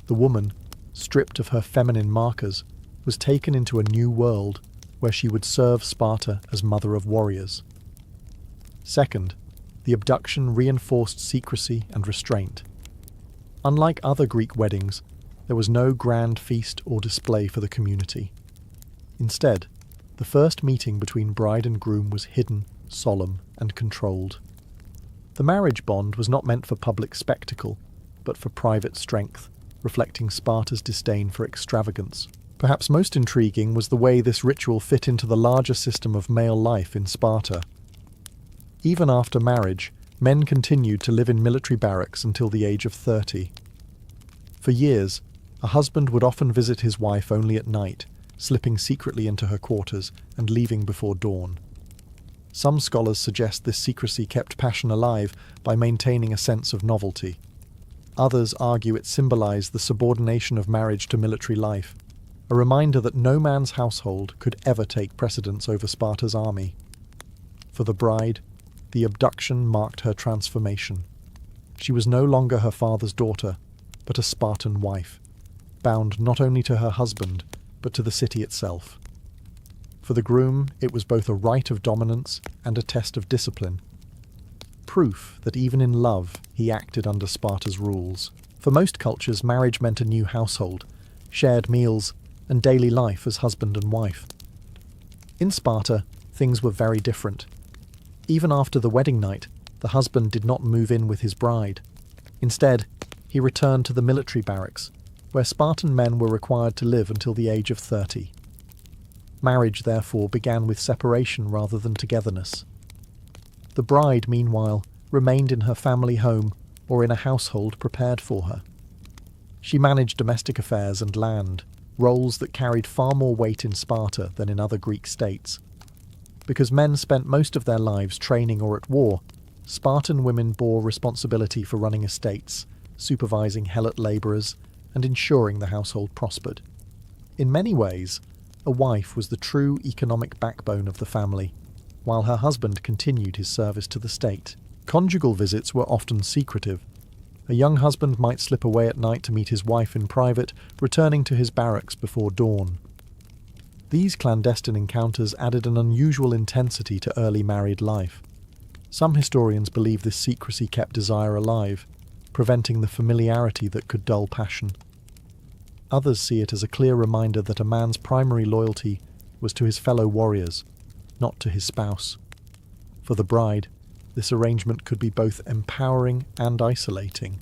The woman, stripped of her feminine markers, was taken into a new world where she would serve Sparta as mother of warriors. Second, the abduction reinforced secrecy and restraint. Unlike other Greek weddings, there was no grand feast or display for the community. Instead, the first meeting between bride and groom was hidden, solemn, and controlled. The marriage bond was not meant for public spectacle, but for private strength, reflecting Sparta's disdain for extravagance. Perhaps most intriguing was the way this ritual fit into the larger system of male life in Sparta. Even after marriage, men continued to live in military barracks until the age of 30. For years, a husband would often visit his wife only at night, slipping secretly into her quarters and leaving before dawn. Some scholars suggest this secrecy kept passion alive by maintaining a sense of novelty. Others argue it symbolized the subordination of marriage to military life, a reminder that no man's household could ever take precedence over Sparta's army. For the bride, the abduction marked her transformation. She was no longer her father's daughter, but a Spartan wife, bound not only to her husband, but to the city itself. For the groom, it was both a rite of dominance and a test of discipline, proof that even in love he acted under Sparta's rules. For most cultures, marriage meant a new household, shared meals, and daily life as husband and wife. In Sparta, things were very different. Even after the wedding night, the husband did not move in with his bride. Instead, he returned to the military barracks, where Spartan men were required to live until the age of 30. Marriage, therefore, began with separation rather than togetherness. The bride, meanwhile, remained in her family home or in a household prepared for her. She managed domestic affairs and land, roles that carried far more weight in Sparta than in other Greek states. Because men spent most of their lives training or at war, Spartan women bore responsibility for running estates, supervising helot labourers, and ensuring the household prospered. In many ways, a wife was the true economic backbone of the family, while her husband continued his service to the state. Conjugal visits were often secretive. A young husband might slip away at night to meet his wife in private, returning to his barracks before dawn. These clandestine encounters added an unusual intensity to early married life. Some historians believe this secrecy kept desire alive, preventing the familiarity that could dull passion. Others see it as a clear reminder that a man's primary loyalty was to his fellow warriors, not to his spouse. For the bride, this arrangement could be both empowering and isolating.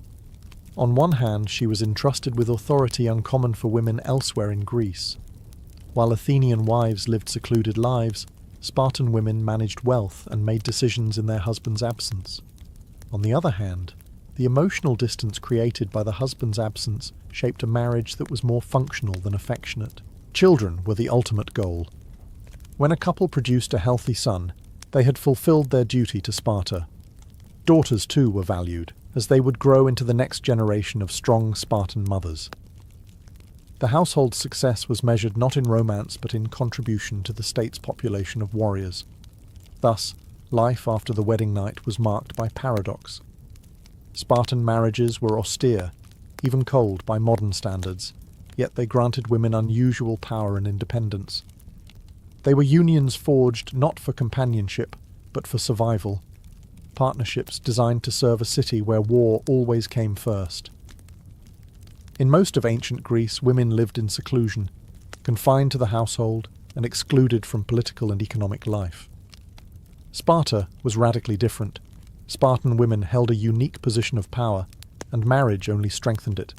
On one hand, she was entrusted with authority uncommon for women elsewhere in Greece. While Athenian wives lived secluded lives, Spartan women managed wealth and made decisions in their husband's absence. On the other hand, the emotional distance created by the husband's absence shaped a marriage that was more functional than affectionate. Children were the ultimate goal. When a couple produced a healthy son, they had fulfilled their duty to Sparta. Daughters too were valued, as they would grow into the next generation of strong Spartan mothers. The household's success was measured not in romance but in contribution to the state's population of warriors. Thus, life after the wedding night was marked by paradox. Spartan marriages were austere, even cold by modern standards, yet they granted women unusual power and independence. They were unions forged not for companionship, but for survival, partnerships designed to serve a city where war always came first. In most of ancient Greece, women lived in seclusion, confined to the household and excluded from political and economic life. Sparta was radically different. Spartan women held a unique position of power, and marriage only strengthened it.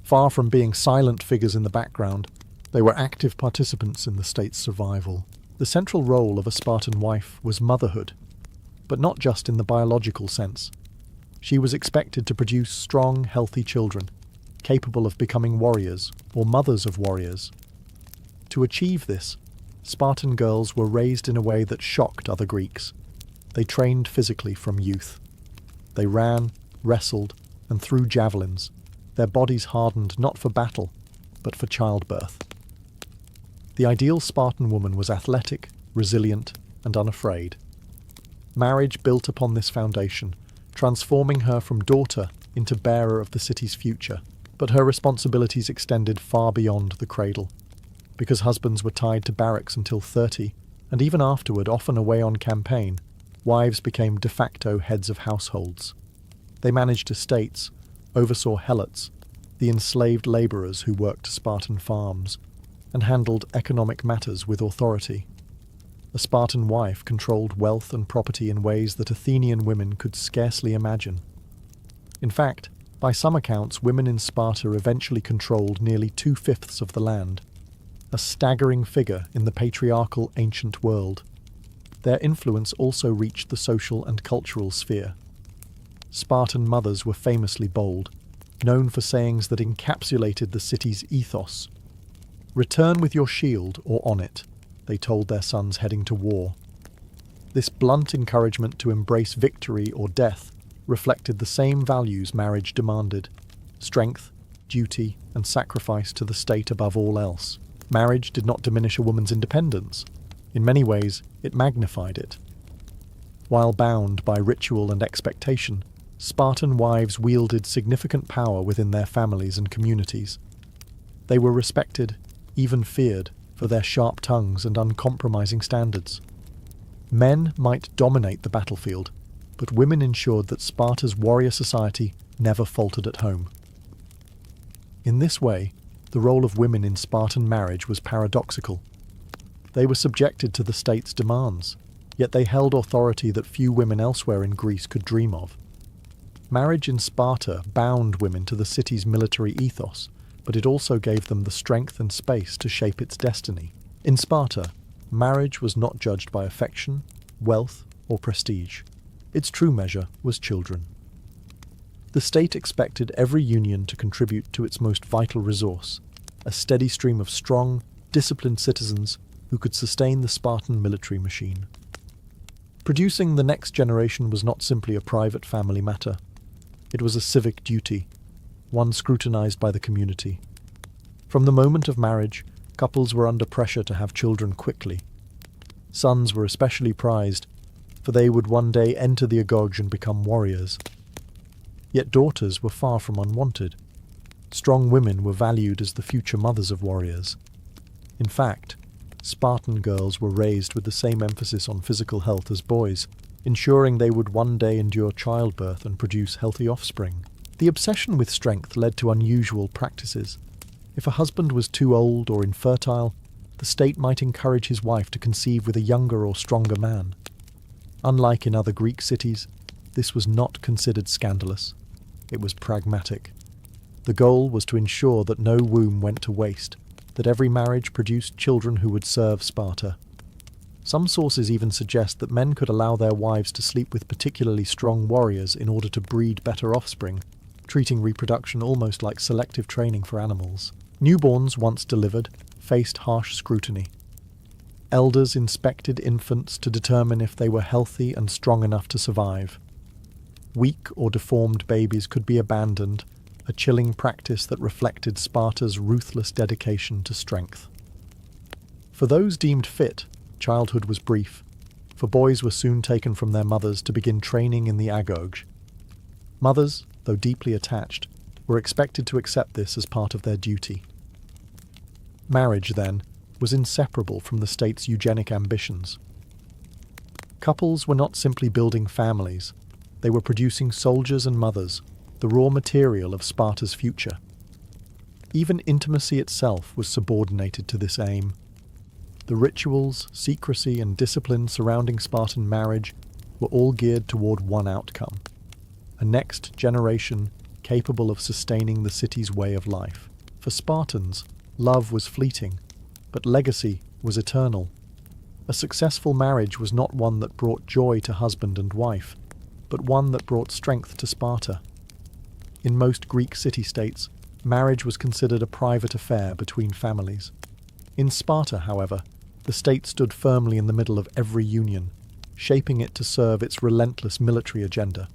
Far from being silent figures in the background, they were active participants in the state's survival. The central role of a Spartan wife was motherhood, but not just in the biological sense. She was expected to produce strong, healthy children, capable of becoming warriors or mothers of warriors. To achieve this, Spartan girls were raised in a way that shocked other Greeks. They trained physically from youth. They ran, wrestled, and threw javelins, their bodies hardened not for battle, but for childbirth. The ideal Spartan woman was athletic, resilient, and unafraid. Marriage built upon this foundation, transforming her from daughter into bearer of the city's future. But her responsibilities extended far beyond the cradle. Because husbands were tied to barracks until 30, and even afterward often away on campaign, wives became de facto heads of households. They managed estates, oversaw helots, the enslaved labourers who worked Spartan farms, and handled economic matters with authority. A Spartan wife controlled wealth and property in ways that Athenian women could scarcely imagine. In fact, by some accounts, women in Sparta eventually controlled nearly 2/5 of the land, a staggering figure in the patriarchal ancient world. Their influence also reached the social and cultural sphere. Spartan mothers were famously bold, known for sayings that encapsulated the city's ethos. "Return with your shield or on it," they told their sons heading to war. This blunt encouragement to embrace victory or death reflected the same values marriage demanded: strength, duty, and sacrifice to the state above all else. Marriage did not diminish a woman's independence. In many ways, it magnified it. While bound by ritual and expectation, Spartan wives wielded significant power within their families and communities. They were respected, even feared, for their sharp tongues and uncompromising standards. Men might dominate the battlefield, but women ensured that Sparta's warrior society never faltered at home. In this way, the role of women in Spartan marriage was paradoxical. They were subjected to the state's demands, yet they held authority that few women elsewhere in Greece could dream of. Marriage in Sparta bound women to the city's military ethos, but it also gave them the strength and space to shape its destiny. In Sparta, marriage was not judged by affection, wealth, or prestige. Its true measure was children. The state expected every union to contribute to its most vital resource, a steady stream of strong, disciplined citizens who could sustain the Spartan military machine. Producing the next generation was not simply a private family matter. It was a civic duty, one scrutinized by the community. From the moment of marriage, couples were under pressure to have children quickly. Sons were especially prized, for they would one day enter the agog and become warriors. Yet daughters were far from unwanted. Strong women were valued as the future mothers of warriors. In fact, Spartan girls were raised with the same emphasis on physical health as boys, ensuring they would one day endure childbirth and produce healthy offspring. The obsession with strength led to unusual practices. If a husband was too old or infertile, the state might encourage his wife to conceive with a younger or stronger man. Unlike in other Greek cities, this was not considered scandalous. It was pragmatic. The goal was to ensure that no womb went to waste, that every marriage produced children who would serve Sparta. Some sources even suggest that men could allow their wives to sleep with particularly strong warriors in order to breed better offspring, treating reproduction almost like selective training for animals. Newborns, once delivered, faced harsh scrutiny. Elders inspected infants to determine if they were healthy and strong enough to survive. Weak or deformed babies could be abandoned, a chilling practice that reflected Sparta's ruthless dedication to strength. For those deemed fit, childhood was brief, for boys were soon taken from their mothers to begin training in the agog. Mothers, though deeply attached, were expected to accept this as part of their duty. Marriage, then, was inseparable from the state's eugenic ambitions. Couples were not simply building families, they were producing soldiers and mothers, the raw material of Sparta's future. Even intimacy itself was subordinated to this aim. The rituals, secrecy, and discipline surrounding Spartan marriage were all geared toward one outcome: a next generation capable of sustaining the city's way of life. For Spartans, love was fleeting, but legacy was eternal. A successful marriage was not one that brought joy to husband and wife, but one that brought strength to Sparta. In most Greek city-states, marriage was considered a private affair between families. In Sparta, however, the state stood firmly in the middle of every union, shaping it to serve its relentless military agenda.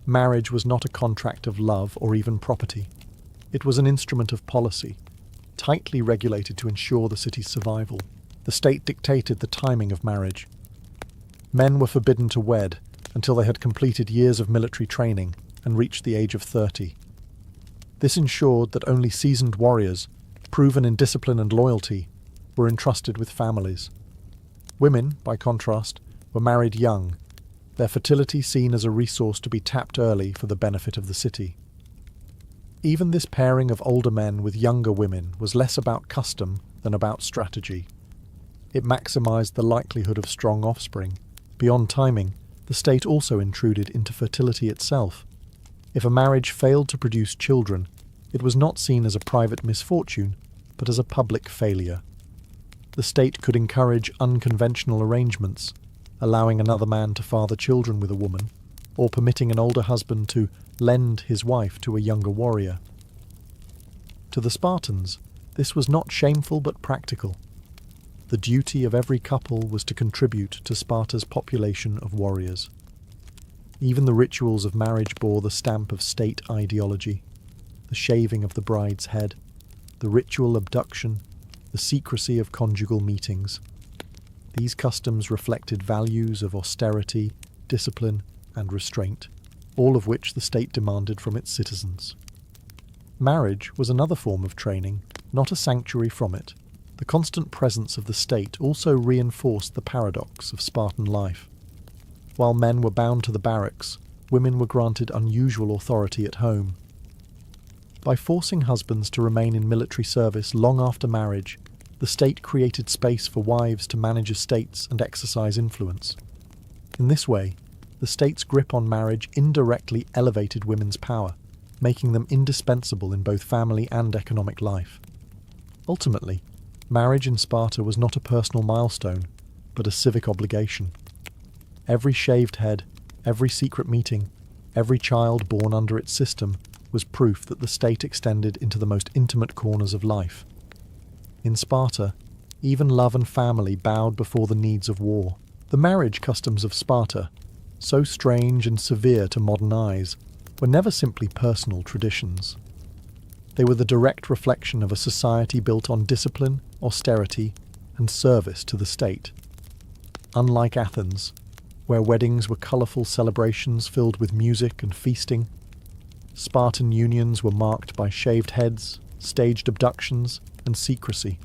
Marriage was not a contract of love or even property. It was an instrument of policy, tightly regulated to ensure the city's survival. The state dictated the timing of marriage. Men were forbidden to wed until they had completed years of military training and reached the age of 30. This ensured that only seasoned warriors, proven in discipline and loyalty, were entrusted with families. Women, by contrast, were married young, their fertility seen as a resource to be tapped early for the benefit of the city. Even this pairing of older men with younger women was less about custom than about strategy. It maximized the likelihood of strong offspring. Beyond timing, the state also intruded into fertility itself. If a marriage failed to produce children, it was not seen as a private misfortune, but as a public failure. The state could encourage unconventional arrangements, allowing another man to father children with a woman, or permitting an older husband to lend his wife to a younger warrior. To the Spartans, this was not shameful but practical. The duty of every couple was to contribute to Sparta's population of warriors. Even the rituals of marriage bore the stamp of state ideology: the shaving of the bride's head, the ritual abduction, the secrecy of conjugal meetings. These customs reflected values of austerity, discipline, and restraint, all of which the state demanded from its citizens. Marriage was another form of training, not a sanctuary from it. The constant presence of the state also reinforced the paradox of Spartan life. While men were bound to the barracks, women were granted unusual authority at home. By forcing husbands to remain in military service long after marriage, the state created space for wives to manage estates and exercise influence. In this way, the state's grip on marriage indirectly elevated women's power, making them indispensable in both family and economic life. Ultimately, marriage in Sparta was not a personal milestone, but a civic obligation. Every shaved head, every secret meeting, every child born under its system was proof that the state extended into the most intimate corners of life. In Sparta, even love and family bowed before the needs of war. The marriage customs of Sparta, so strange and severe to modern eyes, were never simply personal traditions. They were the direct reflection of a society built on discipline, austerity, and service to the state. Unlike Athens, where weddings were colourful celebrations filled with music and feasting, Spartan unions were marked by shaved heads, staged abductions, and secrecy.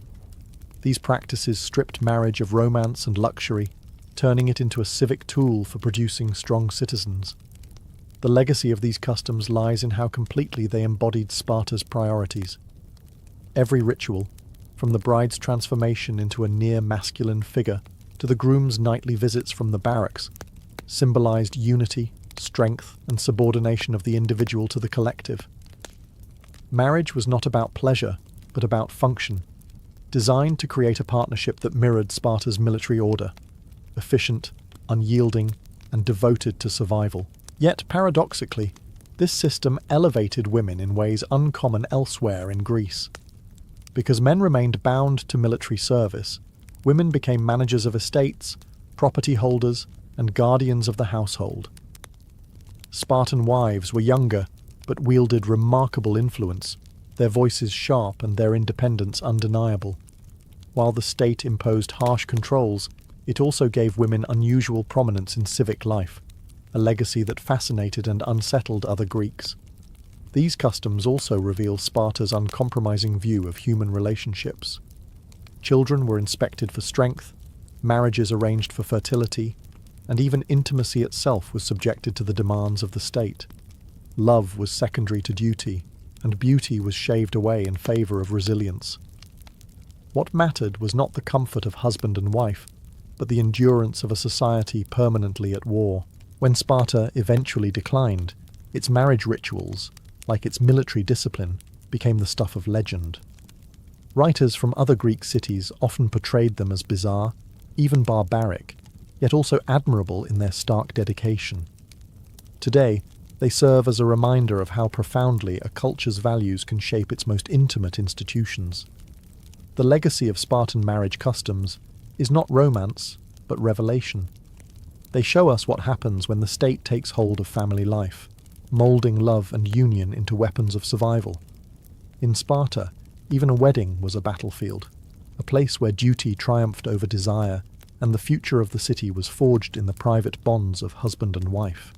These practices stripped marriage of romance and luxury, turning it into a civic tool for producing strong citizens. The legacy of these customs lies in how completely they embodied Sparta's priorities. Every ritual, from the bride's transformation into a near-masculine figure to the groom's nightly visits from the barracks, symbolized unity, strength, and subordination of the individual to the collective. Marriage was not about pleasure, but about function, designed to create a partnership that mirrored Sparta's military order, efficient, unyielding, and devoted to survival. Yet, paradoxically, this system elevated women in ways uncommon elsewhere in Greece. Because men remained bound to military service, women became managers of estates, property holders, and guardians of the household. Spartan wives were younger, but wielded remarkable influence, their voices sharp and their independence undeniable. While the state imposed harsh controls, it also gave women unusual prominence in civic life, a legacy that fascinated and unsettled other Greeks. These customs also reveal Sparta's uncompromising view of human relationships. Children were inspected for strength, marriages arranged for fertility, and even intimacy itself was subjected to the demands of the state. Love was secondary to duty, and beauty was shaved away in favour of resilience. What mattered was not the comfort of husband and wife, but the endurance of a society permanently at war. When Sparta eventually declined, its marriage rituals, like its military discipline, became the stuff of legend. Writers from other Greek cities often portrayed them as bizarre, even barbaric, yet also admirable in their stark dedication. Today, they serve as a reminder of how profoundly a culture's values can shape its most intimate institutions. The legacy of Spartan marriage customs is not romance, but revelation. They show us what happens when the state takes hold of family life, moulding love and union into weapons of survival. In Sparta, even a wedding was a battlefield, a place where duty triumphed over desire, and the future of the city was forged in the private bonds of husband and wife.